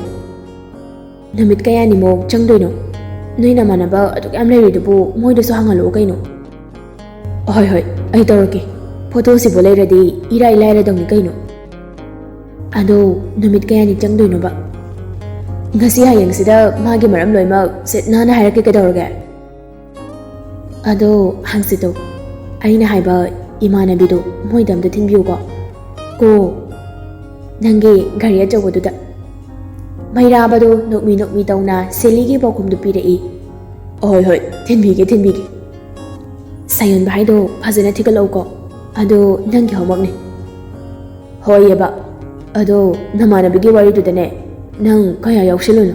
ꯅꯨꯃꯤꯠ ꯀꯌꯥꯅꯤꯃꯨꯛ ꯆꯪꯗꯣꯏꯅꯣ ꯅꯣꯏ ꯅꯃꯥꯟꯅꯕ ꯑꯗꯨꯛ ꯌꯥꯝ ꯂꯩꯔꯤꯗꯨꯕꯨ ꯃꯣꯏꯗꯁꯨ ꯍꯪꯍꯜꯂꯛꯑꯣ ꯀꯩꯅꯣ ꯍꯣꯏ ꯑꯩ ꯇꯧꯔꯛꯀꯦ ꯐꯣꯇꯣꯁꯤꯕꯨ ꯂꯩꯔꯗꯤ ꯏꯔꯥꯏ ꯂꯥꯏꯔꯗꯧꯅꯤ ꯀꯩꯅꯣ ꯑꯗꯣ ꯅꯨꯃꯤꯠ ꯀꯌꯥꯅꯤ ꯆꯪꯗꯣꯏꯅꯣꯕ ꯉꯁꯤ ꯍꯌꯦꯡꯁꯤꯗ ꯃꯥꯒꯤ ꯃꯔꯝ ꯂꯣꯏꯅꯃꯛ ꯁꯤꯠ ꯅꯥꯟꯅ ꯍꯥꯏꯔꯛꯀꯦ ꯀꯩꯗꯧꯔꯒꯦ ꯑꯗꯣ ꯍꯪꯆꯤꯠꯇꯣ ꯑꯩꯅ ꯍꯥꯏꯕ ꯏꯃꯥꯟꯅꯕꯤꯗꯣ ꯃꯣꯏꯗ ꯑꯝꯇ ꯊꯤꯟꯕꯤꯌꯨꯀꯣ ꯅꯪꯒꯤ ꯒꯥꯔꯤ ꯑꯆꯧꯕꯗꯨꯗ ꯃꯩꯔꯥꯕꯗꯣ ꯅꯣꯛꯃꯤ ꯇꯧꯅ ꯁꯦꯂꯤꯒꯤ ꯄꯥꯎꯈꯨꯝꯗꯨ ꯄꯤꯔꯛꯏ ꯍꯣꯏ ꯊꯤꯟꯕꯤꯒꯦ ꯁꯥꯌꯣꯟꯕ ꯍꯥꯏꯗꯣ ꯐꯖꯅ ꯊꯤꯒꯠꯂꯛꯎꯀꯣ ꯑꯗꯣ ꯅꯪꯒꯤ ꯍꯣꯝꯋꯥꯛꯅꯦ ꯍꯣꯏꯌꯦꯕ ꯑꯗꯣ ꯅꯃꯥꯟꯅꯕꯤꯒꯤ ꯋꯥꯔꯤꯗꯨꯗꯅꯦ ꯅꯪ ꯀꯌꯥ ꯌꯥꯎꯁꯤꯜꯂꯨꯅꯣ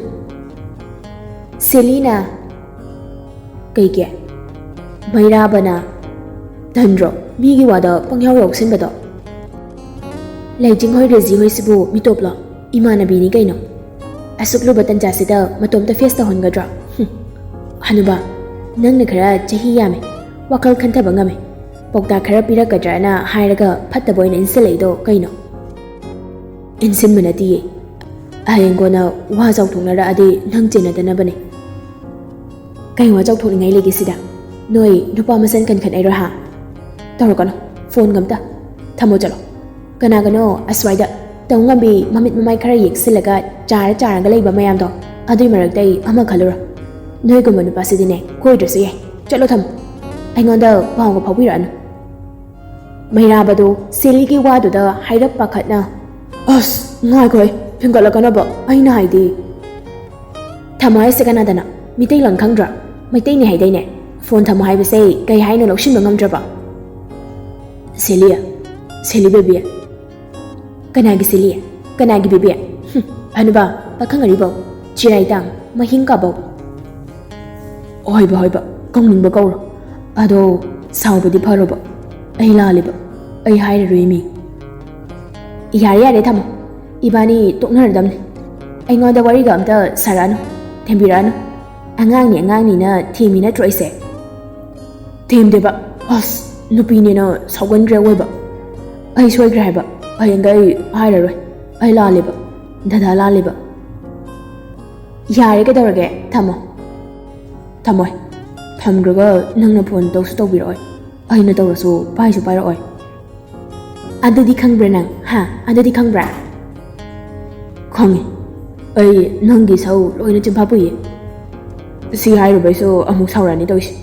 ꯁꯦꯂꯤꯅ ꯀꯩꯒꯤ ꯃꯩꯔꯥꯕꯅ ꯇꯟꯗ꯭ꯔꯣ ꯃꯤꯒꯤ ꯋꯥꯗ ꯄꯪꯌꯥꯎ ꯌꯥꯎꯁꯤꯟꯕꯗꯣ ꯂꯩꯖꯤꯡ ꯍꯣꯏ ꯔꯦꯖꯤ ꯍꯣꯏꯁꯤꯕꯨ ꯃꯤꯇꯣꯞꯂꯣ ꯏꯃꯥꯟꯅꯕꯤꯅꯤ ꯀꯩꯅꯣ ꯑꯁꯨꯛ ꯂꯨꯕ ꯇꯟꯖꯥꯁꯤꯗ ꯃꯇꯣꯝꯇ ꯐꯦꯁ ꯇꯧꯍꯟꯒꯗ꯭ꯔꯣ ꯍꯅꯨꯕ ꯅꯪꯅ ꯈꯔ ꯆꯍꯤ ꯌꯥꯝꯃꯦ ꯋꯥꯈꯜ ꯈꯟꯊꯕ ꯉꯝꯃꯦ ꯄꯥꯎꯇꯥꯛ ꯈꯔ ꯄꯤꯔꯛꯀꯗ꯭ꯔꯅ ꯍꯥꯏꯔꯒ ꯐꯠꯇꯕ ꯑꯣꯏꯅ ꯏꯟꯁꯤꯜꯂꯛꯏꯗꯣ ꯀꯩꯅꯣ ꯏꯟꯁꯤꯟꯕ ꯅꯠꯇꯤꯌꯦ ꯍꯌꯦꯡ ꯀꯣꯟꯅ ꯋꯥ ꯆꯥꯎꯊꯣꯛꯅꯔꯛꯑꯗꯤ ꯅꯪ ꯆꯦꯟꯅꯗꯅꯕꯅꯦ ꯀꯩ ꯋꯥ ꯆꯥꯎꯊꯣꯛꯅꯤꯡꯉꯥꯏ ꯂꯩꯒꯦ ꯁꯤꯗ ꯅꯣꯏ ꯅꯨꯄꯥ ꯃꯁꯦꯟ ꯀꯟꯈꯠꯅꯩꯔꯣ ꯇꯧꯔꯛꯀꯅꯣ ꯐꯣꯟꯒ ꯑꯝꯇ ꯊꯝꯃꯣ ꯆꯠꯂꯣ ꯀꯅꯥꯒꯅꯣ ꯑꯁ꯭ꯋꯥꯏꯗ ꯇꯧ ꯉꯝꯕꯤ ꯃꯃꯤꯠ ꯃꯃꯥꯏ ꯈꯔ ꯌꯦꯛꯁꯤꯜꯂꯒ ꯆꯥꯔꯒ ꯂꯩꯕ ꯃꯌꯥꯝꯗꯣ ꯑꯗꯨꯏ ꯃꯔꯛꯇ ꯑꯩ ꯑꯃ ꯈꯜꯂꯨꯔꯣ ꯅꯣꯏꯒꯨꯝꯕ ꯅꯨꯄꯥꯁꯤꯗꯤꯅꯦ ꯀꯣꯏꯗ꯭ꯔꯁꯨ ꯌꯥꯏ ꯆꯠꯂꯣ ꯊꯝꯃꯣ ꯑꯩꯉꯣꯟꯗ ꯄꯥꯎꯒ ꯐꯥꯎꯕꯤꯔꯛꯑꯅꯨ ꯃꯩꯔꯥꯕꯗꯣ ꯁꯦꯂꯤꯒꯤ ꯋꯥꯗꯨꯗ ꯍꯥꯏꯔꯞ ꯄꯥꯈꯠꯅ ꯑꯁ ꯉꯥꯏꯈꯣꯏ ꯐꯤꯡꯒꯠꯂꯛꯀꯅꯕ ꯑꯩꯅ ꯍꯥꯏꯗꯤ ꯊꯝꯃꯣ ꯍꯥꯏꯁꯦ ꯀꯅꯥꯗꯅ ꯃꯤꯇꯩꯂꯣꯟ ꯈꯪꯗ꯭ꯔꯥ ꯃꯩꯇꯩꯅꯤ ꯍꯥꯏꯗꯩꯅꯦ ꯐꯣꯟ ꯊꯝꯃꯣ ꯍꯥꯏꯕꯁꯦ ꯀꯩ ꯍꯥꯏꯅꯣ ꯂꯧꯁꯤꯟꯕ ꯉꯝꯗ꯭ꯔꯕ ꯁꯦꯂꯤ ꯕꯦꯕꯤ ꯀꯅꯥꯒꯤ ꯁꯦꯂꯤ ꯀꯅꯥꯒꯤ ꯕꯦꯕꯤ ꯍꯅꯨꯕ ꯄꯥꯈꯪ ꯑꯔꯤꯕꯧ ꯆꯤꯔꯥꯏꯇꯥꯡ ꯃꯍꯤꯡ ꯀꯥꯕꯧ ꯍꯣꯏꯕ ꯀꯧꯅꯤꯡꯕ ꯀꯧꯔꯣ ꯑꯗꯣ ꯁꯥꯎꯕꯗꯤ ꯐꯔꯣꯕ ꯑꯩ ꯂꯥꯜꯂꯤꯕ ꯑꯩ ꯍꯥꯏꯔꯔꯣꯏ ꯃꯤ ꯌꯥꯔꯦ ꯊꯝꯃꯣ ꯏꯕꯥꯅꯤ ꯇꯣꯛꯅꯔꯗꯝꯅꯤ ꯑꯩꯉꯣꯟꯗ ꯋꯥꯔꯤꯒ ꯑꯝꯇ ꯁꯥꯔꯛꯑꯅꯨ ꯊꯦꯝꯕꯤꯔꯛꯑꯅꯨ ꯑꯉꯥꯡꯅꯤꯅ ꯊꯦꯝꯃꯤ ꯅꯠꯇ꯭ꯔꯣ ꯑꯩꯁꯦ ꯊꯦꯝꯗꯦꯕ ꯑꯁ ꯅꯨꯄꯤꯅꯦꯅ ꯁꯥꯎꯒꯟꯗ꯭ꯔꯦ ꯑꯣꯏꯕ ꯑꯩ ꯁꯣꯏꯈ꯭ꯔꯦ ꯍꯥꯏꯕ ꯍꯌꯦꯡꯒꯩ ꯍꯥꯏꯔꯔꯣꯏ ꯑꯩ ꯂꯥꯜꯂꯤꯕ ꯗꯗꯥ ꯂꯥꯜꯂꯤꯕ ꯌꯥꯔꯦ ꯀꯩꯗꯧꯔꯒꯦ ꯊꯝꯃꯣ ꯊꯝꯃꯣꯏ ꯊꯝꯈ꯭ꯔꯒ ꯅꯪꯅ ꯐꯣꯟ ꯇꯧꯁꯨ ꯇꯧꯕꯤꯔꯛꯑꯣꯏ ꯑꯩꯅ ꯇꯧꯔꯁꯨ ꯄꯥꯏꯁꯨ ꯄꯥꯏꯔꯛꯑꯣꯏ ꯑꯗꯨꯗꯤ ꯈꯪꯕ꯭ꯔꯥ ꯅꯪ ꯑꯗꯨꯗꯤ ꯈꯪꯕ꯭ꯔꯥ ꯈꯪꯉꯤ ꯑꯩ ꯅꯪꯒꯤ ꯁꯧ ꯂꯣꯏꯅ ꯆꯤꯟꯐꯥ ꯄꯨꯏꯌꯦ ꯁꯤ ꯍꯥꯏꯔꯨꯕꯩꯁꯨ ꯑꯃꯨꯛ ꯁꯥꯎꯔꯛꯑꯅꯤ ꯇꯧꯏꯁꯦ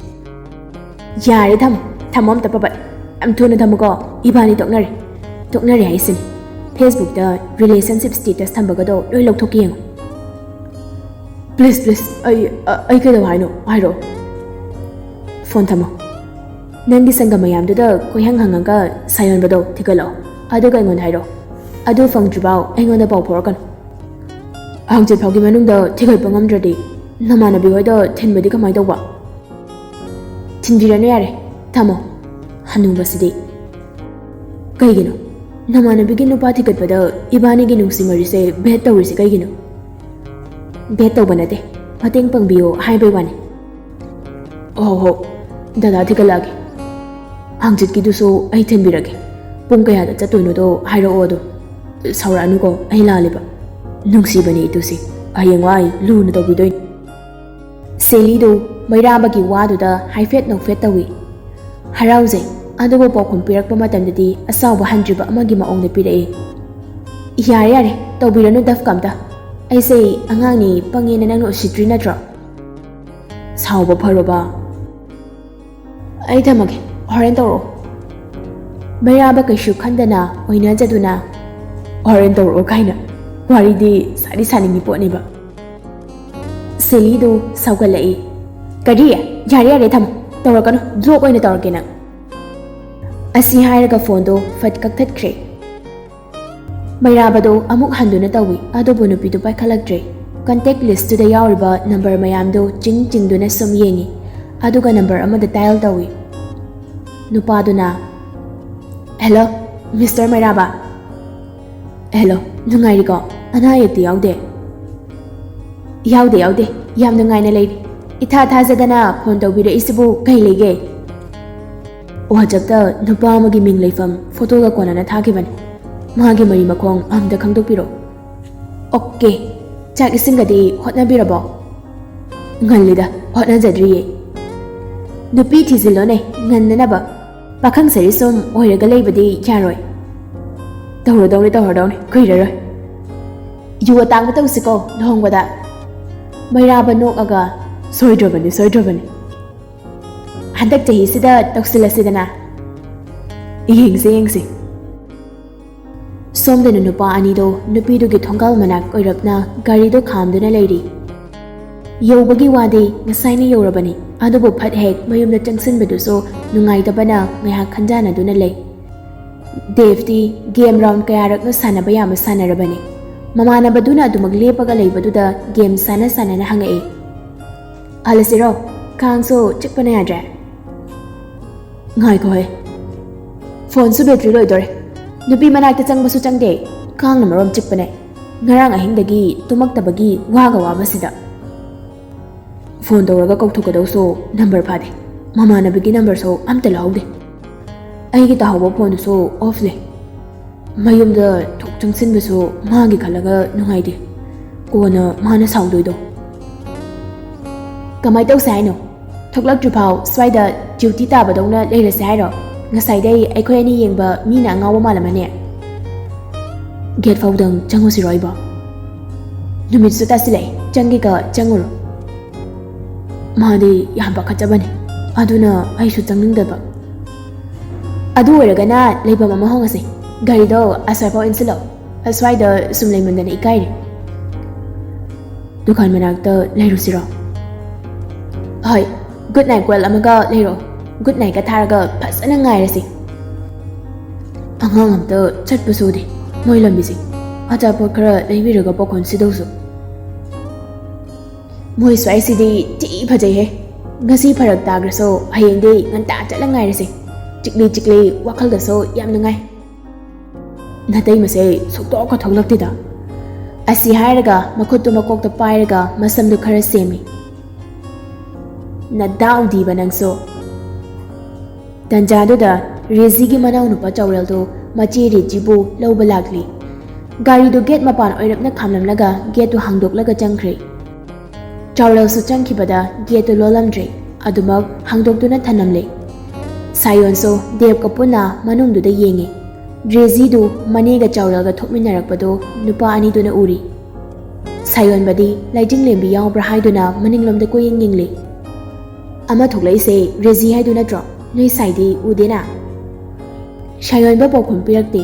ꯌꯥꯔꯦ ꯊꯝꯃꯣ ꯑꯝꯇ ꯄꯕꯠ ꯌꯥꯝ ꯊꯨꯅ ꯊꯝꯃꯨꯀꯣ ꯏꯕꯥꯅꯤ ꯇꯣꯛꯅꯔꯦ ꯍꯥꯏꯁꯤꯅꯤ ꯐꯦꯁꯕꯨꯛꯇ ꯔꯤꯂꯦꯁꯟꯁꯤꯞ ꯁ꯭ꯇꯦꯇꯁ ꯊꯝꯕꯒꯗꯣ ꯂꯣꯏ ꯂꯧꯊꯣꯛꯀꯦ ꯌꯦꯡꯉꯣ ꯄ꯭ꯂꯤꯖ ꯑꯩ ꯀꯩꯗꯧ ꯍꯥꯏꯅꯣ ꯍꯥꯏꯔꯛꯑꯣ ꯐꯣꯟ ꯊꯝꯃꯣ ꯅꯪꯒꯤ ꯁꯪꯒ ꯃꯌꯥꯝꯗꯨꯗ ꯀꯣꯏꯍꯪ ꯍꯪꯉꯒ ꯁꯥꯌꯣꯟꯕꯗꯣ ꯊꯤꯒꯠꯂꯛꯑꯣ ꯑꯗꯨꯒ ꯑꯩꯉꯣꯟꯗ ꯍꯥꯏꯔꯛꯑꯣ ꯑꯗꯨ ꯐꯪꯗ꯭ꯔꯤꯐꯥꯎ ꯑꯩꯉꯣꯟꯗ ꯄꯥꯎ ꯐꯥꯎꯔꯛꯀꯅꯨ ꯍꯪꯆꯤꯠ ꯐꯥꯎꯒꯤ ꯃꯅꯨꯡꯗ ꯊꯤꯒꯠꯄ ꯉꯝꯗ꯭ꯔꯗꯤ ꯅꯃꯥꯟꯅꯕꯤ ꯍꯣꯏꯗ ꯊꯤꯟꯕꯗꯤ ꯀꯃꯥꯏꯅ ꯇꯧꯕ ꯊꯤꯟꯕꯤꯔꯅꯨ ꯌꯥꯔꯦ ꯊꯝꯃꯣ ꯍꯅꯨꯕꯁꯤꯗꯤ ꯀꯩꯒꯤꯅꯣ ꯅꯃꯥꯟꯅꯕꯤꯒꯤ ꯅꯨꯄꯥ ꯊꯤꯒꯠꯄꯗ ꯏꯕꯥꯅꯤꯒꯤ ꯅꯨꯡꯁꯤ ꯃꯔꯤꯁꯦ ꯕꯦꯠ ꯇꯧꯔꯤꯁꯦ ꯀꯩꯒꯤꯅೋ ꯕꯦꯠ ꯇꯧꯕ ꯅꯠꯇꯦ ꯃꯇꯦꯡ ꯄꯥꯡꯕꯤꯌꯣ ꯍꯥꯏꯕꯩ ꯋꯥꯅꯤ ꯍꯣ ꯗꯗꯥ ꯊꯤꯒꯠꯂꯛꯑꯒꯦ ꯍꯪꯆꯤꯠꯀꯤꯗꯨꯁꯨ ꯑꯩ ꯊꯤꯟꯕꯤꯔꯒꯦ ꯄꯨꯡ ꯀꯌꯥꯗ ꯆꯠꯇꯣꯏꯅꯣꯗꯣ ꯍꯥꯏꯔꯛꯑꯣ ꯑꯗꯣ ꯁꯥꯎꯔꯛꯑꯅꯨꯀꯣ ꯑꯩ ꯂꯥꯜꯂꯤꯕ ꯅꯨꯡꯁꯤꯕꯅꯤ ꯏꯇꯨꯁꯤ ꯍꯌꯦꯡꯋꯥꯏ ꯂꯨꯅ ꯇꯧꯕꯤꯗꯣꯏꯅꯤ ꯁꯦꯂꯤꯗꯨ ꯃꯩꯔꯥꯕꯒꯤ ꯋꯥꯗꯨꯗ ꯍꯥꯏꯐꯦꯠ ꯅꯣꯛꯐꯦꯠ ꯇꯧꯏ ꯍꯔꯥꯎꯖꯩ ꯑꯗꯨꯕꯨ ꯄꯥꯎꯈꯨꯝ ꯄꯤꯔꯛꯄ ꯃꯇꯝꯗꯗꯤ ꯑꯁꯥꯎꯕ ꯍꯟꯗ꯭ꯔꯤꯕ ꯑꯃꯒꯤ ꯃꯑꯣꯡꯗ ꯄꯤꯔꯛꯏ ꯌꯥꯔꯦ ꯇꯧꯕꯤꯔꯅꯨ ꯗꯐꯀ ꯑꯝꯇ ꯑꯩꯁꯦ ꯑꯉꯥꯡꯅꯤ ꯄꯪꯉꯦꯅ ꯅꯪꯅ ꯎꯁꯤꯠꯇ꯭ꯔꯤ ꯅꯠꯇ꯭ꯔꯣ ꯁꯥꯎꯕ ꯐꯔꯣꯕ ꯑꯩ ꯊꯝꯃꯒꯦ ꯍꯣꯔꯦꯟ ꯇꯧꯔꯛꯑꯣ ꯃꯩꯔꯥꯕ ꯀꯩꯁꯨ ꯈꯟꯗꯅ ꯑꯣꯏꯅꯖꯗꯨꯅ ꯍꯣꯔꯦꯟ ꯇꯧꯔꯛꯑꯣ ꯀꯥꯏꯅ ꯋꯥꯔꯤꯗꯤ ꯁꯥꯅꯤꯡꯉꯤ ꯄꯣꯠꯅꯦꯕ ꯁꯦꯂꯤꯗꯨ ꯁꯥꯎꯒꯠꯂꯛꯏ ꯀꯔꯤ ꯌꯥꯔꯦ ꯊꯝꯃꯣ ꯇꯧꯔꯛꯀꯅꯨ ꯗ꯭ꯔꯣꯞ ꯑꯣꯏꯅ ꯇꯧꯔꯛꯀꯦ ꯅꯪ ꯑꯁꯤ ꯍꯥꯏꯔꯒ ꯐꯣꯟꯗꯣ ꯐꯠ ꯀꯛꯊꯠꯈ꯭ꯔꯦ ꯃꯩꯔꯥꯕꯗꯣ ꯑꯃꯨꯛ ꯍꯟꯗꯨꯅ ꯇꯧꯏ ꯑꯗꯨꯕꯨ ꯅꯨꯄꯤꯗꯨ ꯄꯥꯏꯈꯠꯂꯛꯇ꯭ꯔꯦ ꯀꯟꯇꯦꯛ ꯂꯤꯁꯇꯨꯗ ꯌꯥꯎꯔꯤꯕ ꯅꯝꯕꯔ ꯃꯌꯥꯝꯗꯨ ꯆꯤꯡꯗꯨꯅ ꯁꯨꯝ ꯌꯦꯡꯏ ꯑꯗꯨꯒ ꯅꯝꯕꯔ ꯑꯃꯗ ꯗꯥꯏꯜ ꯇꯧꯏ ꯅꯨꯄꯥꯗꯨꯅ ꯍꯦꯜꯂꯣ ꯃꯤꯁꯇꯔ ꯃꯩꯔꯥꯕ ꯍꯦꯜꯂꯣ ꯅꯨꯡꯉꯥꯏꯔꯤꯀꯣ ꯑꯅꯥ ꯑꯌꯦꯛꯇꯤ ꯌꯥꯎꯗꯦ ꯌꯥꯝ ꯅꯨꯡꯉꯥꯏꯅ ꯂꯩꯔꯤ ꯏꯊꯥ ꯊꯥꯖꯗꯅ ꯐꯣꯟ ꯇꯧꯕꯤꯔꯛꯏꯁꯤꯕꯨ ꯀꯩ ꯂꯩꯒꯦ ꯋꯥꯆꯞꯇ ꯅꯨꯄꯥ ꯑꯃꯒꯤ ꯃꯤꯡ ꯂꯩꯐꯝ ꯐꯣꯇꯣꯒ ꯀꯣꯟꯅꯅ ꯊꯥꯈꯤꯕꯅꯤ ꯃꯥꯒꯤ ꯃꯔꯤ ꯃꯈꯣꯡ ꯑꯝꯇ ꯈꯪꯗꯣꯛꯄꯤꯔꯣ ꯑꯣꯀꯦ ꯆꯥꯛ ꯏꯁꯤꯡꯒꯗꯤ ꯍꯣꯠꯅꯕꯤꯔꯕꯣ ꯉꯜꯂꯤꯗ ꯍꯣꯠꯅꯖꯗ꯭ꯔꯤꯌꯦ ꯅꯨꯄꯤ ꯊꯤꯖꯤꯜꯂꯣꯅꯦ ꯉꯟꯅꯅꯕ ꯄꯥꯈꯪ ꯁꯔꯤ ꯁꯨꯝ ꯑꯣꯏꯔꯒ ꯂꯩꯕꯗꯤ ꯌꯥꯔꯣꯏ ꯇꯧꯔꯗꯧꯅꯤ ꯀꯨꯏꯔꯔꯣꯏ ꯌꯨ ꯑꯇꯥꯡꯕ ꯇꯧꯁꯤꯀꯣ ꯂꯨꯍꯣꯡꯕꯗ ꯃꯩꯔꯥꯕ ꯅꯣꯛꯑꯒ ꯁꯣꯏꯗ꯭ꯔꯕꯅꯤ ꯍꯟꯗꯛ ꯆꯍꯤꯁꯤꯗ ꯇꯧꯁꯤꯜꯂꯁꯤꯗꯅ ꯌꯦꯡꯁꯤ ꯁꯣꯝꯗꯅ ꯅꯨꯄꯥ ꯑꯅꯤꯗꯣ ꯅꯨꯄꯤꯗꯨꯒꯤ ꯊꯣꯡꯒꯥꯜ ꯃꯅꯥꯛ ꯑꯣꯏꯔꯞꯅ ꯒꯥꯔꯤꯗꯣ ꯈꯥꯝꯗꯨꯅ ꯂꯩꯔꯤ ꯌꯧꯕꯒꯤ ꯋꯥꯗꯤ ꯉꯁꯥꯏꯅ ꯌꯧꯔꯕꯅꯤ ꯑꯗꯨꯕꯨ ꯐꯠ ꯍꯦꯛ ꯃꯌꯨꯝꯗ ꯆꯪꯁꯤꯟꯕꯗꯨꯁꯨ ꯅꯨꯡꯉꯥꯏꯇꯕꯅ ꯉꯥꯏꯍꯥꯛ ꯈꯟꯖꯥꯟꯅꯗꯨꯅ ꯂꯩ ꯗꯦꯚꯇꯤ ꯒꯦꯝ ꯔꯥꯎꯟ ꯀꯌꯥꯔꯛꯅ ꯁꯥꯟꯅꯕ ꯌꯥꯝꯅ ꯁꯥꯟꯅꯔꯕꯅꯤ ꯃꯃꯥꯟꯅꯕꯗꯨꯅ ꯑꯗꯨꯃꯛ ꯂꯦꯞꯄꯒ ꯂꯩꯕꯗꯨꯗ ꯒꯦꯝ ꯁꯥꯟꯅꯅ ꯍꯪꯉꯛꯏ ꯍꯜꯂꯁꯤꯔꯣ ꯀꯥꯡꯁꯨ ꯆꯤꯛꯄꯅ ꯌꯥꯗ꯭ꯔꯦ ꯉꯥꯏꯈꯣꯍꯦ ꯐꯣꯟꯁꯨ ꯕꯦꯇ꯭ꯔꯤ ꯂꯣꯏꯗꯣꯔꯦ ꯅꯨꯄꯤ ꯃꯅꯥꯛꯇ ꯆꯪꯕꯁꯨ ꯆꯪꯗꯦ ꯀꯥꯡꯅ ꯃꯔꯣꯝ ꯆꯤꯛꯄꯅꯦ ꯉꯔꯥꯡ ꯑꯍꯤꯡꯗꯒꯤ ꯇꯨꯝꯃꯛꯇꯕꯒꯤ ꯋꯥꯕꯁꯤꯗ ꯐꯣꯟ ꯇꯧꯔꯒ ꯀꯧꯊꯣꯛꯀꯗꯧꯁꯨ ꯅꯝꯕꯔ ꯐꯥꯗꯦ ꯃꯃꯥꯟꯅꯕꯤꯒꯤ ꯅꯝꯕꯔꯁꯨ ꯑꯝꯇ ꯂꯧꯍꯧꯗꯦ ꯑꯩꯒꯤ ꯇꯥꯍꯧꯕ ꯐꯣꯟꯗꯨꯁꯨ ꯑꯣꯐ ꯂꯩ ꯃꯌꯨꯝꯗ ꯊꯣꯛ ꯆꯪꯁꯤꯟꯕꯁꯨ ꯃꯥꯒꯤ ꯈꯜꯂꯒ ꯅꯨꯡꯉꯥꯏꯇꯦ ꯀꯣꯟꯅ ꯃꯥꯅ ꯁꯥꯎꯗꯣꯏꯗꯣ ꯀꯃꯥꯏ ꯇꯧꯁꯦ ꯍꯥꯏꯅꯣ ꯊꯣꯛꯂꯛꯇ꯭ꯔꯤꯐꯥꯎ ꯁ꯭ꯋꯥꯏꯗ ꯗ꯭ꯌꯨꯇꯤ ꯇꯥꯕꯗꯧꯅ ꯂꯩꯔꯁꯦ ꯍꯥꯏꯔꯣ ꯉꯁꯥꯏꯗꯩ ꯑꯩꯈꯣꯏ ꯑꯅꯤ ꯌꯦꯡꯕ ꯃꯤꯅ ꯑꯉꯥꯎꯕ ꯃꯥꯜꯂꯝꯃꯅꯤ ꯒꯦꯠ ꯐꯥꯎꯗꯪ ꯆꯪꯉꯨꯁꯤꯔꯣ ꯑꯩꯕꯣ ꯅꯨꯃꯤꯠꯁꯨ ꯇꯥꯁꯤꯜꯂꯛꯑꯦ ꯆꯪꯉꯨꯔꯣ ꯃꯥꯗꯤ ꯌꯥꯝ ꯄꯥꯈꯠꯆꯕꯅꯤ ꯑꯗꯨꯅ ꯑꯩꯁꯨ ꯆꯪꯅꯤꯡꯗꯕ ꯑꯗꯨ ꯑꯣꯏꯔꯒꯅ ꯂꯩꯐꯝ ꯑꯃ ꯍꯣꯡꯉꯁꯤ ꯒꯥꯔꯤꯗꯣ ꯑꯁ꯭ꯋꯥꯏꯐꯥꯎ ꯏꯟꯁꯤꯜꯂꯣ ꯑꯁ꯭ꯋꯥꯏꯗ ꯁꯨꯝ ꯂꯩꯃꯟꯗꯅ ꯏꯀꯥꯏꯔꯦ ꯗꯨꯀꯥꯟ ꯃꯅꯥꯛꯇ ꯂꯩꯔꯨꯁꯤꯔꯣ ꯍꯣꯏ ꯒꯨꯗ ꯅꯥꯏꯠ ꯀꯣꯏꯜ ꯑꯃꯒ ꯂꯩꯔꯣ ꯒꯨꯗ ꯅꯥꯏꯠꯀ ꯊꯥꯔꯒ ꯐꯖꯅ ꯉꯥꯏꯔꯁꯤ ꯑꯉꯥꯡ ꯑꯝꯇ ꯆꯠꯄꯁꯨ ꯎꯗꯦ ꯃꯣꯏ ꯂꯝꯕꯤꯁꯦ ꯑꯆꯥꯄꯣꯠ ꯈꯔ ꯂꯩꯕꯤꯔꯒ ꯄꯥꯎꯈꯣꯟꯁꯤꯗꯧꯁꯨ ꯃꯣꯏ ꯁ꯭ꯋꯥꯏꯁꯤꯗꯤ ꯊꯤ ꯐꯖꯩꯍꯦ ꯉꯁꯤ ꯐꯔꯛ ꯇꯥꯈ꯭ꯔꯁꯨ ꯍꯌꯦꯡꯗꯤ ꯉꯟꯇꯥ ꯆꯠꯂ ꯉꯥꯏꯔꯁꯤ ꯆꯤꯛꯂꯤ ꯋꯥꯈꯜꯗꯁꯨ ꯌꯥꯝ ꯅꯨꯡꯉꯥꯏ ꯅꯥꯇꯩꯃꯁꯦ ꯁꯨꯛꯊꯣꯛꯀ ꯊꯣꯛꯂꯛꯇꯦꯗ ꯑꯁꯤ ꯍꯥꯏꯔꯒ ꯃꯈꯨꯠꯇꯨ ꯃꯀꯣꯛꯇ ꯄꯥꯏꯔꯒ ꯃꯁꯝꯗꯨ ꯈꯔ ꯁꯦꯝꯃꯤ ꯅꯗꯥꯎꯗꯤꯕ ꯅꯪꯁꯨ ꯇꯟꯖꯥꯗꯨꯗ ꯔꯦꯖꯤꯒꯤ ꯃꯅꯥꯎꯅꯨꯄꯥ ꯆꯥꯎꯔꯦꯜꯗꯨ ꯃꯆꯦ ꯔꯦꯖꯤꯕꯨ ꯂꯧꯕ ꯂꯥꯛꯂꯤ ꯒꯥꯔꯤꯗꯨ ꯒꯦꯠ ꯃꯄꯥꯟ ꯑꯣꯏꯔꯞꯅ ꯈꯥꯝꯂꯝꯂꯒ ꯒꯦꯠꯇꯨ ꯍꯥꯡꯗꯣꯛꯂꯒ ꯆꯪꯈ꯭ꯔꯦ ꯆꯥꯎꯔꯦꯜꯁꯨ ꯆꯪꯈꯤꯕꯗ ꯒꯦꯠꯇꯨ ꯂꯣꯜꯂꯝꯗ꯭ꯔꯦ ꯑꯗꯨꯃꯛ ꯍꯥꯡꯗꯣꯛꯇꯨꯅ ꯊꯅꯝꯂꯦ Sayonso Dev Kapuna Manungduda yengi. Rezidu Maniga Chaurelga Thokminarakpado Nupa Aniduna uri. Sayon badi Laiting Lembi Yaubra Haiduna Maninglomda Koying Yingli. Ama Thuklai se Rezi Haiduna drop. Noi Saidi Udena. Sayon Babo Kumpirakti.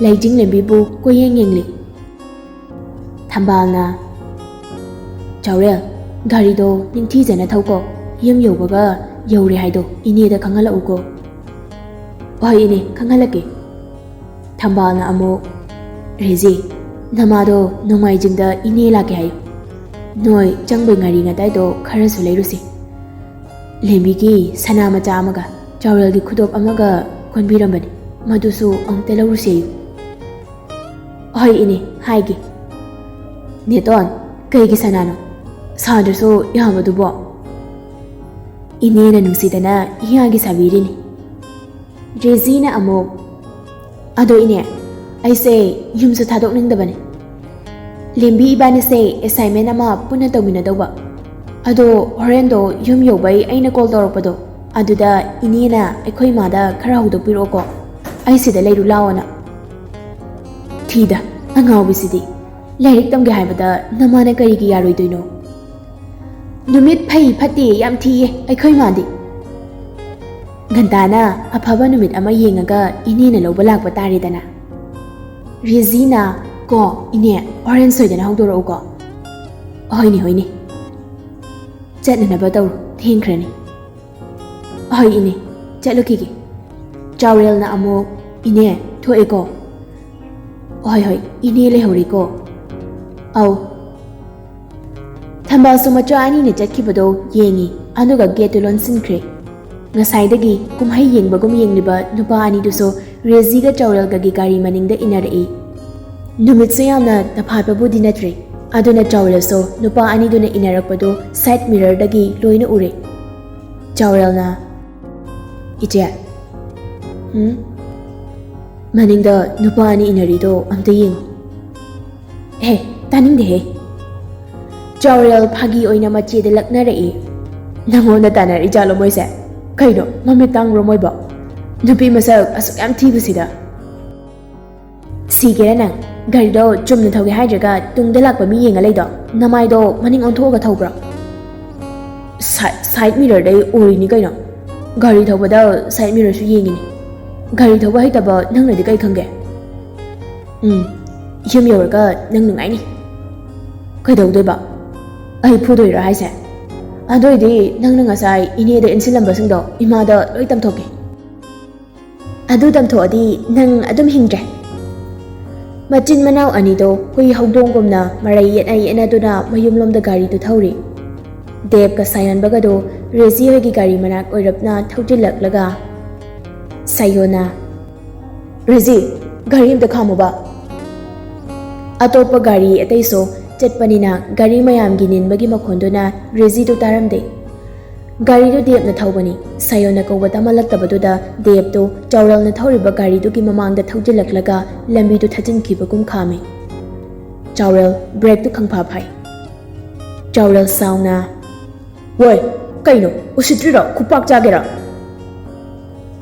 Laiting Lembi Bu Koying Yingli. Tambalna Chaurel Garido Ningti Zana Thauko. Yum Yobaga Yori Haido Inida Kangala Uko. Oi ini Kangalaki. Tambalna Amo Rezi Namado Nomai Jingda Inila Gayo Noi Jangbingari Nadaido Karasulerusi Lembiki Sanama Jamaga Chaurelgi Kudop Amaga Konbirambani Madusu Angtelarusi Oi ini Haigi Neton Kaigi Sanano Sadraso Yamadubo Inena Nusidana Yagi Sabirini Rezina Amo Ado ine I say yumsa thadok ningdabane Lembi ibani say assignment ama puna tawminadoba Ado horendo yum yobai aina call tawrapado aduda inena aikhoi mada khara hudopiroko ai sida leiru lawana Thida angawbisidi lairik tamge haibada namana karigi yaroidoino Numit phai phati yam thiye aikhoi madi Gantana afaba numit ama yengaga inena lawba lakpa taridana Rezina ko ine orange soidana hawdoro ko hoini chatna na bataw thengkrani hoi ini chatluki gi Chaurel na amo ine thoe ko hoi ine le hori ko au Thambal sumacha ani ne chatkibado yengi anuga gate lonsinkre Ngasai kumhai yengbagum yengliba nupa ani duso Rezi ga Chaurel ga gi gari maningda inarei Numit sayamna taphapabu dinatre aduna Chaurel so nupa ani duna inarakpado side mirror dagi loina ure Chaurel na Ije Maningda nupa ani inarido amta yeng He taning de he Chaurel phagi oina mache de laknarei Nangona tanari jalo moise Kaino mamitang romoiba Nupi masak asuk yam thibasida Sigera nang Garido chumna thauge haidraga tungda lakpa mi yenga leido Namaido maning onthoga thaubra Side mirror dai orini kaino Gari thaubada side mirror su yengini Gari thauba haitaba nangna di kai khange Yum yoraga nang nungai ni Kaidaudoiba Ai phudoira haise Adoidi nangna ngasai ineda insilambasingdo imada loi tamthoke Adu tamthoadi nang adum hingdre Machin Manau Anido, Hui Hogdongomna, Marai yet I anaduna, Mayumlom the Gari to Tauri. Deb Kasayan Bagado, Rezi Hagi Gari Manak or Rapna, Tautilak Laga. Sayona Rezi, Garim the Kamuba Atopa Gari at Iso, Jetpanina, Gari Mayam Ginin, Magimakondona, Rezi to Taramde. Gari to Deb Natawani, Sayona ko Watamalak Tabaduda, Deb to Chaural Natoriba Gari to Kimamang the Tautilak Laga, Lambi to Tatin Kibagum Kami. Chaurel break to Kangpapai. Chaurel Sauna Woi, Kaino, Usitrira, Kupak Jagera.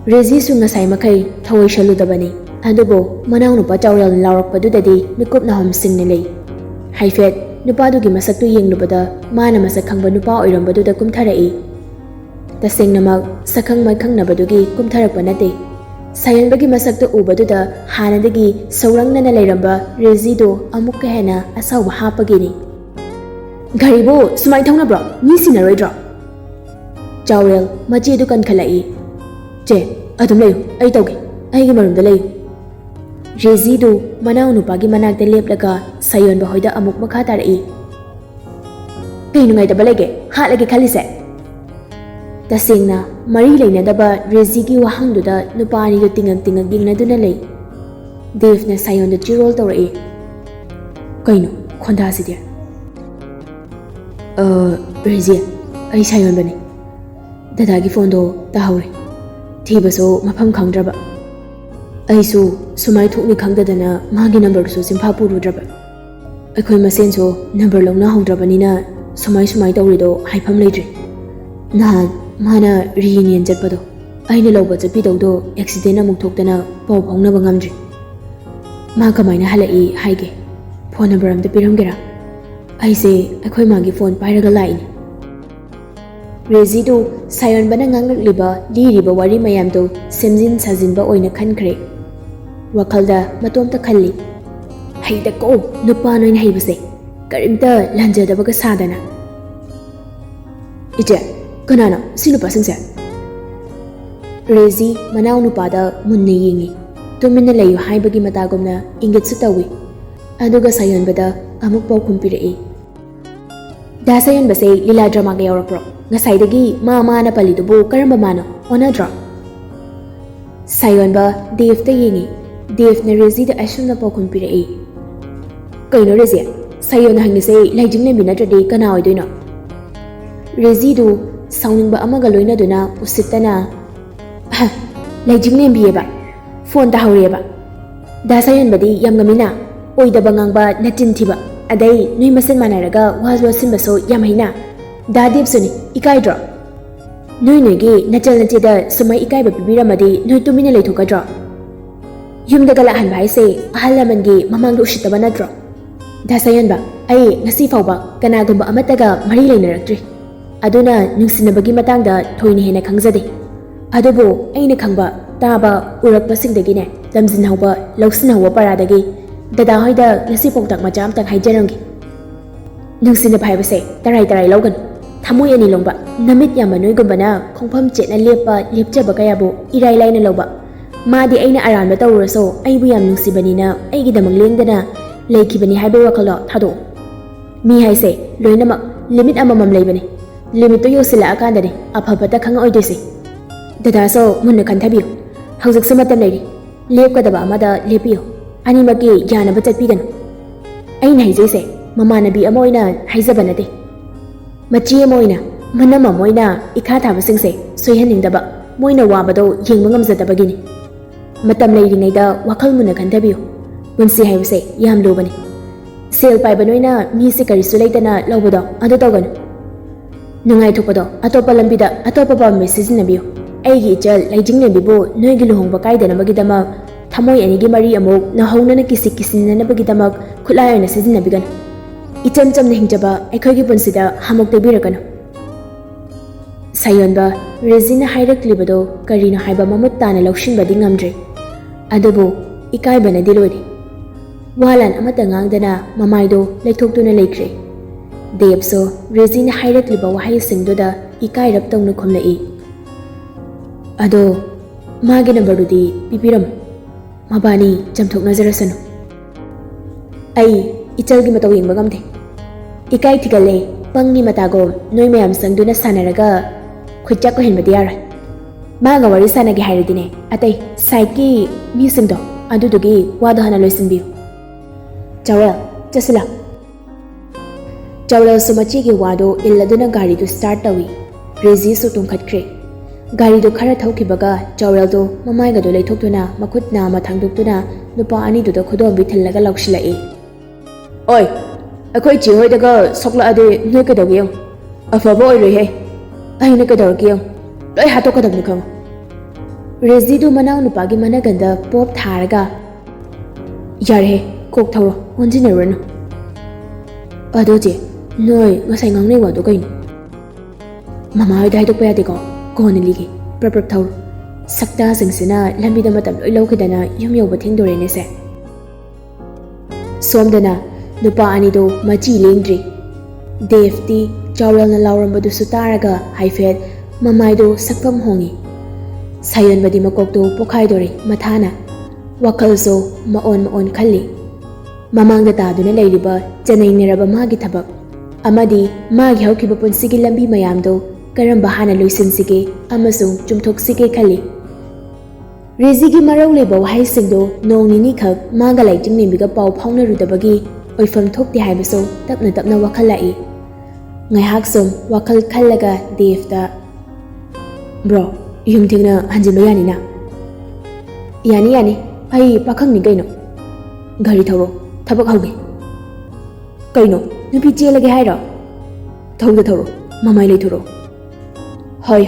Rezi Sungasai Makai, Tawi Shaludabani, Adobo, Manaunupa Chaurel Laurak Padudadi, Mikup Nahom Single. Haifet, Nupadu Gimasatu Ying Lubada, Mana Masakang Nupa or Rambaduda Kumtarai. Tasing namag sakang may kang nabadugi kumtarapanate. Sayan bagi masak to ubaduda hanadagi saurang na nalayramba rezido amuk kahena asaw mahapagini. Garibo sumay tang na bro, nisi na roy drop. Chaurel machi dukan kalai. Che, adum layo, ay tawgi, ay gimarum da layo. Rezido manaw nupagi manag de lep laga sayon bahoyda amuk makatarai. Kayo ngay tabalage, halagi kalise. Tasingna mari leinadaba Rezigi wahangduda nupani do tingag gingnaduna lay. Dave na sayon da chirol tawrai. Kaino, khonda si dia. Rezi, ay sayon bani. Dadagi fondo tahawri. Thibaso mapam khangdraba. Ay su sumay thukni khangdadana magi number so simpa purudraba. Akoy masen so number long na hawdrabanina sumay tawrido haipam laydri. Nahan Mana reunion jetpado ꯑꯩꯅ ꯂꯧꯕ ꯆꯠꯄꯤꯗꯧꯗꯣ accident ꯑꯃꯨꯛ ꯊꯣꯛꯇꯅ ꯄꯥꯎ ꯐꯥꯎꯅꯕ ꯉꯝꯗ꯭ꯔꯤ ꯃꯥ ꯀꯃꯥꯏꯅ ꯍꯜꯂꯛꯏ ꯍꯥꯏꯒꯦ ꯐꯣꯟ ꯅꯝꯕꯔ ꯑꯝꯇ ꯄꯤꯔꯝꯒꯦꯔꯥ ꯑꯩꯁꯦ ꯑꯩꯈꯣꯏ ꯃꯥꯒꯤ ꯐꯣꯟ ꯄꯥꯏꯔꯒ ꯂꯥꯛꯏꯅꯤ ꯔꯦꯖꯤꯗꯨ ꯁꯥꯌꯣꯟꯕꯅ ꯉꯥꯡꯂꯛꯂꯤꯕ ꯂꯤꯔꯤꯕ ꯋꯥꯔꯤ ꯃꯌꯥꯝꯗꯨ ꯁꯦꯝꯖꯤꯟ ꯁꯥꯖꯤꯟꯕ ꯑꯣꯏꯅ ꯈꯟꯈ꯭ꯔꯦ ꯋꯥꯈꯜꯗ ꯃꯇꯣꯝꯇ ꯈꯜꯂꯤ ꯍꯩꯇꯀꯣ ꯅꯨꯄꯥ ꯅꯣꯏꯅ ꯍꯩꯕꯁꯦ ꯀꯔꯤꯝꯇ ꯂꯥꯟꯖꯗꯕꯒ ꯁꯥꯗꯅ ꯏꯆꯦ ꯀꯅꯥꯅꯣ ꯁꯤ ꯅꯨꯄꯥꯁꯤꯡꯁꯦ ꯔꯦꯖꯤ ꯃꯅꯥꯎ ꯅꯨꯄꯥꯗ ꯃꯨꯟꯅ ꯌꯦꯡꯉꯤ ꯇꯨꯃꯤꯟꯅ ꯂꯩꯌꯨ ꯍꯥꯏꯕꯒꯤ ꯃꯇꯥꯒꯨꯝꯅ ꯏꯪꯒꯤꯠꯁꯨ ꯇꯧꯏ ꯑꯗꯨꯒ ꯁꯥꯌꯣꯟꯕꯗ ꯑꯃꯨꯛ ꯄꯥꯎꯈꯨꯝ ꯄꯤꯔꯛꯏ ꯗꯥ ꯁꯥꯌꯣꯟꯕꯁꯦ ꯂꯤꯂꯥ ꯗ꯭ꯔꯃꯥꯒ ꯌꯥꯎꯔꯛꯄ꯭ꯔꯣ ꯉꯁꯥꯏꯗꯒꯤ ꯃꯥꯅ ꯄꯜꯂꯤꯗꯨꯕꯨ ꯀꯔꯝꯕ ꯃꯥꯅꯣ ꯑꯣꯟꯅꯗ꯭ꯔꯣ ꯁꯥꯌꯣꯟꯕ ꯗꯦꯚꯇ ꯌꯦꯡꯉꯤ ꯗꯦꯚꯅ ꯔꯦꯖꯤꯗ ꯑꯁꯨꯝꯅ ꯄꯥꯎꯈꯨꯝ ꯄꯤꯔꯛꯏ ꯀꯩꯅꯣ ꯔꯦꯖꯤ ꯁꯥꯌꯣꯟꯅ ꯍꯪꯉꯤꯁꯦ ꯂꯩꯖꯤꯡ ꯂꯦꯝꯕꯤ ꯅꯠꯇ꯭ꯔꯗꯤ ꯀꯅꯥ ꯑꯣꯏꯗꯣꯏꯅꯣ ꯔꯦꯖꯤꯗꯨ ꯁꯥꯎꯅꯤꯡꯕ ꯑꯃꯒ ꯂꯣꯏꯅꯗꯨꯅ ꯎꯁꯤꯠꯇꯅ ꯂꯩꯖꯤꯡ ꯂꯦꯝꯕꯤꯑꯕ ꯐꯣꯟ ꯇꯥꯍꯧꯔꯦꯕ ꯗꯥ ꯁꯥꯌꯣꯟꯕꯗꯤ ꯌꯥꯝ ꯉꯝꯃꯤꯅ ꯑꯣꯏꯗꯕ ꯉꯥꯡꯕ ꯅꯆꯤꯟ ꯊꯤꯕ ꯑꯗꯩ ꯅꯣꯏ ꯃꯁꯦꯟ ꯃꯥꯟꯅꯔꯒ ꯋꯥ ꯂꯣꯠꯁꯤꯟꯕꯁꯨ ꯌꯥꯝ ꯍꯩꯅ ꯗꯥ ꯗꯦꯚꯁꯨꯅꯤ ꯏꯀꯥꯏꯗ꯭ꯔꯣ ꯅꯣꯏꯒꯤ ꯅꯆꯜ ꯅꯆꯦꯗ ꯁꯨꯃꯥꯏ ꯏꯀꯥꯏꯕ ꯄꯤꯕꯤꯔꯝꯃꯗꯤ ꯅꯣꯏ ꯇꯨꯃꯤꯟꯅ ꯂꯩꯊꯣꯛꯀꯗ꯭ꯔꯣ ꯌꯨꯝꯗꯒ ꯂꯥꯛꯍꯟꯕ ꯍꯥꯏꯁꯦ ꯑꯍꯜ ꯂꯃꯟꯒꯤ ꯃꯃꯥꯡꯗ ꯎꯁꯤꯠꯇꯕ ꯅꯠꯇ꯭ꯔꯣ ꯗꯥ ꯁꯥꯌꯣꯟꯕ ꯑꯩ ꯉꯁꯤ ꯐꯥꯎꯕ ꯀꯅꯥꯒꯨꯝꯕ ꯑꯃꯠꯇꯒ ꯃꯔꯤ ꯂꯩꯅꯔꯛꯇ꯭ꯔꯤ ꯑꯗꯨꯅ ꯅꯨꯡꯁꯤꯅꯕꯒꯤ ꯃꯇꯥꯡꯗ ꯊꯣꯏꯅ ꯍꯦꯟꯅ ꯈꯪꯖꯗꯦ ꯑꯗꯨꯕꯨ ꯑꯩꯅ ꯈꯪꯕ ꯇꯥꯕ ꯎꯔꯛꯄꯁꯤꯡꯗꯒꯤꯅꯦ ꯂꯝꯖꯤꯟꯍꯧꯕ ꯂꯧꯁꯤꯟꯍꯧꯕ ꯄꯔꯥꯗꯒꯤ ꯗꯗꯥ ꯍꯣꯏꯗ ꯉꯁꯤ ꯄꯥꯎꯇꯥꯛ ꯃꯆꯥ ꯑꯃꯇꯪ ꯍꯥꯏꯖꯔꯝꯒꯦ ꯅꯨꯡꯁꯤꯅꯕ ꯍꯥꯏꯕꯁꯦ ꯇꯔꯥꯏ ꯂꯧꯒꯅꯨ ꯊꯃꯣꯏ ꯑꯅꯤ ꯂꯣꯡꯕ ꯅꯃꯤꯠ ꯌꯥꯝꯕ ꯅꯣꯏꯒꯨꯝꯕꯅ ꯈꯣꯡꯐꯝ ꯆꯦꯠꯅ ꯂꯦꯞꯆꯕ ꯀꯌꯥꯕꯨ ꯏꯔꯥꯏ ꯂꯥꯏꯅ ꯂꯧꯕ ꯃꯥꯗꯤ ꯑꯩꯅ ꯑꯔꯥꯟꯕ ꯇꯧꯔꯨꯔꯁꯨ ꯑꯩꯕꯨ ꯌꯥꯝ ꯅꯨꯡꯁꯤꯕꯅꯤꯅ ꯑꯩꯒꯤꯗꯃꯛ ꯂꯦꯡꯗꯅ ꯂꯩꯈꯤꯕꯅꯤ ꯍꯥꯏꯕ ꯋꯥꯈꯜꯗꯣ ꯊꯥꯗꯣꯛꯎ ꯃꯤ ꯍꯥꯏꯁꯦ ꯂꯣꯏꯅꯃꯛ ꯂꯤꯃꯤꯠ ꯑꯃꯃꯝ ꯂꯩꯕꯅꯤ ꯂꯤꯃꯤꯠꯇꯨ ꯌꯧꯁꯤꯜꯂꯛꯑꯀꯥꯟꯗꯅꯤ ꯑꯐ ꯐꯠꯇ ꯈꯪꯉꯛꯑꯣꯏꯗꯣꯏꯁꯦ ꯗꯗꯥꯁꯨ ꯃꯨꯟꯅ ꯈꯟꯊꯕꯤꯌꯨ ꯍꯧꯖꯤꯛꯁꯨ ꯃꯇꯝ ꯂꯩꯔꯤ ꯂꯦꯞꯀꯗꯕ ꯑꯃꯗ ꯂꯦꯞꯄꯤꯌꯨ ꯑꯅꯤꯃꯛꯀꯤ ꯌꯥꯅꯕ ꯆꯠꯄꯤꯒꯅꯨ ꯑꯩꯅ ꯍꯥꯏꯖꯩꯁꯦ ꯃꯃꯥꯟꯅꯕꯤ ꯑꯃ ꯑꯣꯏꯅ ꯍꯥꯏꯖꯕ ꯅꯠꯇꯦ ꯃꯆꯤ ꯑꯃ ꯑꯣꯏꯅ ꯃꯅꯝ ꯑꯃ ꯑꯣꯏꯅ ꯏꯈꯥ ꯊꯥꯕꯁꯤꯡꯁꯦ ꯁꯣꯏꯍꯟꯅꯤꯡꯗꯕ ꯃꯣꯏꯅ ꯋꯥꯕꯗꯣ ꯌꯦꯡꯕ ꯉꯝꯖꯗꯕꯒꯤꯅꯤ ꯃꯇꯝ ꯂꯩꯔꯤꯉꯩꯗ ꯋꯥꯈꯜ ꯃꯨꯟꯅ ꯈꯟꯊꯕꯤꯌꯨ ꯄꯨꯟꯁꯤ ꯍꯥꯏꯕꯁꯦ ꯌꯥꯝ ꯂꯨꯕꯅꯤ ꯁꯦꯜ ꯄꯥꯏꯕ ꯅꯣꯏꯅ ꯃꯤꯁꯦ ꯀꯔꯤꯁꯨ ꯂꯩꯇꯅ ꯂꯧꯕꯗꯣ ꯑꯗꯨ ꯇꯧꯒꯅꯨ ꯅꯨꯡꯉꯥꯏꯊꯣꯛꯄꯗꯣ ꯑꯇꯣꯞꯄ ꯂꯝꯕꯤꯗ ꯑꯇꯣꯞꯄ ꯄꯥꯝꯕꯩ ꯁꯤꯖꯤꯟꯅꯕꯤꯌꯨ ꯑꯩꯒꯤ ꯏꯆꯜ ꯂꯩꯖꯤꯡ ꯂꯦꯝꯕꯤꯕꯨ ꯅꯣꯏꯒꯤ ꯂꯨꯍꯣꯡꯕ ꯀꯥꯏꯗꯅꯕꯒꯤꯗꯃꯛ ꯊꯃꯣꯏ ꯑꯅꯤꯒꯤ ꯃꯔꯤ ꯑꯃꯨꯛ ꯅꯧꯍꯧꯅꯅ ꯀꯤꯁꯤꯟꯅꯅꯕꯒꯤꯗꯃꯛ ꯈꯨꯠꯂꯥꯏ ꯑꯣꯏꯅ ꯁꯤꯖꯤꯟꯅꯕꯤꯒꯅꯨ ꯏꯆꯝ ꯆꯝꯅ ꯍꯤꯡꯖꯕ ꯑꯩꯈꯣꯏꯒꯤ ꯄꯨꯟꯁꯤꯗ ꯍꯥꯃꯨꯛ ꯇꯩꯕꯤꯔꯛꯀꯅꯨ ꯁꯥꯌꯣꯟꯕ ꯔꯦꯖꯤꯅ ꯍꯥꯏꯔꯛꯂꯤꯕꯗꯣ ꯀꯔꯤꯅꯣ ꯍꯥꯏꯕ ꯃꯃꯨꯠ ꯇꯥꯅ ꯂꯧꯁꯤꯟꯕꯗꯤ ꯉꯝꯗ꯭ꯔꯤ ꯑꯗꯨꯕꯨ ꯏꯀꯥꯏꯕꯅꯗꯤ ꯂꯣꯏꯔꯦ ꯋꯥꯂꯥꯟ ꯑꯃꯠꯇ ꯉꯥꯡꯗꯅ ꯃꯃꯥꯏꯗꯣ ꯂꯩꯊꯣꯛꯇꯨꯅ ꯂꯩꯈ꯭ꯔꯦ ꯗꯦꯕꯁꯨ ꯔꯦꯖꯤꯅ ꯍꯥꯏꯔꯛꯂꯤꯕ ꯋꯥꯍꯩꯁꯤꯡꯗꯨꯗ ꯏꯀꯥꯏꯔꯞ ꯇꯧꯅ ꯈꯨꯝꯂꯛꯏ ꯑꯗꯣ ꯃꯥꯒꯤ ꯅꯝꯕꯔꯗꯨꯗꯤ ꯄꯤꯕꯤꯔꯝꯃꯨ ꯃꯕꯥꯅꯤ ꯆꯝꯊꯣꯛꯅꯖꯔꯁꯅꯨ ꯑꯩ ꯏꯆꯜꯒꯤ ꯃꯇꯧ ꯌꯦꯡꯕ ꯉꯝꯗꯦ ꯏꯀꯥꯏ ꯊꯤꯒꯠꯂꯦ ꯄꯪꯒꯤ ꯃꯇꯥꯒꯨꯝ ꯅꯣꯏ ꯃꯌꯥꯝ ꯆꯪꯗꯨꯅ ꯁꯥꯟꯅꯔꯒ ꯈꯨꯠꯆꯥꯛ ꯑꯣꯏꯍꯟꯕꯗꯤ ꯌꯥꯔꯣꯏ ꯃꯥꯒ ꯋꯥꯔꯤ ꯁꯥꯟꯅꯒꯦ ꯍꯥꯏꯔꯗꯤꯅꯦ ꯑꯇꯩ ꯁꯥꯏꯠꯀꯤ ꯃꯤꯁꯤꯡꯗꯣ ꯑꯗꯨꯗꯨꯒꯤ ꯋꯥꯗꯣ ꯍꯥꯟꯅ ꯂꯣꯏꯁꯤꯟꯕꯤꯌꯨ ꯆꯥꯎꯔꯦꯜ ꯆꯠꯁꯤꯜꯂ ꯆꯥꯎꯔꯦꯜꯁꯨ ꯃꯆꯦꯒꯤ ꯋꯥꯗꯣ ꯏꯜꯂꯗꯨꯅ ꯒꯥꯔꯤꯗꯨ ꯁ꯭ꯇꯥꯔꯠ ꯇꯧꯏ ꯔꯦꯖꯤꯁꯨ ꯇꯨꯝꯈꯠꯈ꯭ꯔꯦ ꯒꯥꯔꯤꯗꯨ ꯈꯔ ꯊꯧꯈꯤꯕꯒ ꯆꯥꯎꯔꯦꯜꯗꯨ ꯃꯃꯥꯏꯒꯗꯣ ꯂꯩꯊꯣꯛꯇꯨꯅ ꯃꯈꯨꯠ ꯅꯥꯝꯃ ꯊꯥꯡꯗꯣꯛꯇꯨꯅ ꯅꯨꯄꯥ ꯑꯅꯤꯗꯨꯗ ꯈꯨꯗꯣꯝꯕꯤ ꯊꯤꯜꯂꯒ ꯂꯥꯎꯁꯤꯜꯂꯛꯏ ꯑꯣꯏ ꯑꯩꯈꯣꯏ ꯆꯦ ꯍꯣꯏꯗꯒ ꯁꯣꯛꯂꯛꯑꯗꯤ ꯅꯣꯏ ꯀꯩꯗꯧꯒꯦ ꯌꯦꯡꯉꯨ ꯑꯐꯕ ꯑꯣꯏꯔꯣꯏꯍꯦ ꯑꯩꯅ ꯀꯩꯗꯧꯔꯛꯀꯦ ꯌꯦꯡꯉꯨ ꯂꯣꯏ ꯍꯥꯠꯇꯣꯛꯀꯗꯕꯅꯤ ꯈꯪꯉꯨ ꯔꯦꯖꯤꯗꯨ ꯃꯅꯥꯎ ꯅꯨꯄꯥꯒꯤ ꯃꯅꯒꯟꯗ ꯄꯣꯞ ꯊꯥꯔꯒ ꯌꯥꯔꯦꯍꯦ ꯀꯣꯛ ꯊꯧꯔꯣ ꯑꯣꯟꯁꯤꯟꯅꯔꯨꯔꯅꯨ ꯑꯗꯣ ꯆꯦ ꯅꯣꯏ ꯉꯁꯥꯏ ꯉꯥꯡꯅꯩ ꯋꯥꯗꯣ ꯀꯩꯅꯣ ꯃꯃꯥ ꯍꯣꯏꯗ ꯍꯥꯏꯗꯣꯛꯄ ꯌꯥꯗꯦꯀꯣ ꯀꯣꯟꯅ ꯂꯤꯒꯦ ꯄ꯭ꯔꯞ ꯊꯧꯔꯣ ꯁꯛꯇꯥꯁꯤꯡꯁꯤꯅ ꯂꯝꯕꯤꯗ ꯃꯇꯝ ꯂꯣꯏ ꯂꯧꯈꯤꯗꯅ ꯌꯨꯝ ꯌꯧꯕ ꯊꯦꯡꯗꯣꯔꯦꯅꯦꯁꯦ ꯁꯣꯝꯗꯅ ꯅꯨꯄꯥ ꯑꯅꯤꯗꯣ ꯃꯆꯤ ꯂꯦꯡꯗ꯭ꯔꯤ ꯗꯦꯚꯇꯤ ꯆꯥꯎꯔꯦꯜꯅ ꯂꯥꯎꯔꯝꯕꯗꯨꯁꯨ ꯇꯥꯔꯒ ꯍꯥꯏꯐꯦꯠ ꯃꯃꯥꯏꯗꯣ ꯁꯛꯐꯝ ꯍꯣꯡꯉꯤ ꯁꯥꯌꯣꯟꯕꯗꯤ ꯃꯀꯣꯛꯇꯣ ꯄꯣꯈꯥꯏꯗꯣꯔꯤ ꯃꯊꯥꯅ ꯋꯥꯈꯜꯁꯨ ꯃꯑꯣꯟ ꯈꯜꯂꯤ ꯃꯃꯥꯡꯗ ꯇꯥꯗꯨꯅ ꯂꯩꯔꯤꯕ ꯆꯅꯩꯅꯔꯕ ꯃꯥꯒꯤ ꯊꯕꯛ ꯑꯃꯗꯤ ꯃꯥꯒꯤ ꯍꯧꯈꯤꯕ ꯄꯨꯟꯁꯤꯒꯤ ꯂꯝꯕꯤ ꯃꯌꯥꯝꯗꯣ ꯀꯔꯝꯕ ꯍꯥꯟꯅ ꯂꯣꯏꯁꯤꯟꯁꯤꯒꯦ ꯑꯃꯁꯨꯡ ꯆꯨꯝꯊꯣꯛꯁꯤꯒꯦ ꯈꯜꯂꯤ ꯔꯦꯖꯤꯒꯤ ꯃꯔꯧ ꯂꯩꯕ ꯋꯥꯍꯩꯁꯤꯡꯗꯣ ꯅꯣꯡ ꯅꯤꯅꯤꯈꯛ ꯃꯥꯒ ꯂꯩꯖꯤꯡ ꯂꯦꯝꯕꯤꯒ ꯄꯥꯎ ꯐꯥꯎꯅꯔꯨꯗꯕꯒꯤ ꯑꯣꯏꯐꯝ ꯊꯣꯛꯇꯦ ꯍꯥꯏꯕꯁꯨ ꯇꯞꯅ ꯋꯥꯈꯜ ꯂꯥꯛꯏ ꯉꯥꯏꯍꯥꯛ ꯁꯨꯝ ꯋꯥꯈꯜ ꯈꯜꯂꯒ ꯗꯦꯚꯇ ꯕ꯭ꯔꯣ ꯌꯨꯝ ꯊꯦꯡꯅ ꯍꯟꯖꯤꯟꯕ ꯌꯥꯅꯤꯅ ꯌꯥꯅꯤ ꯑꯩ ꯄꯥꯈꯪꯅꯤ ꯀꯩꯅꯣ ꯒꯥꯔꯤ ꯊꯧꯔꯣ ꯊꯕꯛ ꯍꯧꯒꯦ ꯀꯩꯅꯣ ꯅꯨꯄꯤ ꯆꯦꯜꯂꯒꯦ ꯍꯥꯏꯔꯣ ꯊꯧꯔꯣ ꯃꯃꯥꯏ ꯂꯩꯊꯣꯔꯛꯑꯣ ꯍꯣꯏ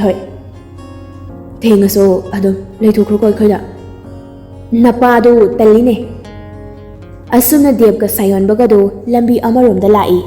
ꯊꯦꯡꯉꯁꯨ ꯑꯗꯨꯝ ꯂꯩꯊꯣꯛꯈ꯭ꯔꯣꯀꯣ ꯑꯩꯈꯣꯏꯗ ꯅꯄꯥꯗꯨ ꯇꯜꯂꯤꯅꯦ ꯑꯁꯨꯝꯅ ꯗꯦꯕꯀ ꯁꯥꯌꯣꯟꯕꯒꯗꯣ ꯂꯝꯕꯤ ꯑꯃꯔꯣꯝꯗ ꯂꯥꯛꯏ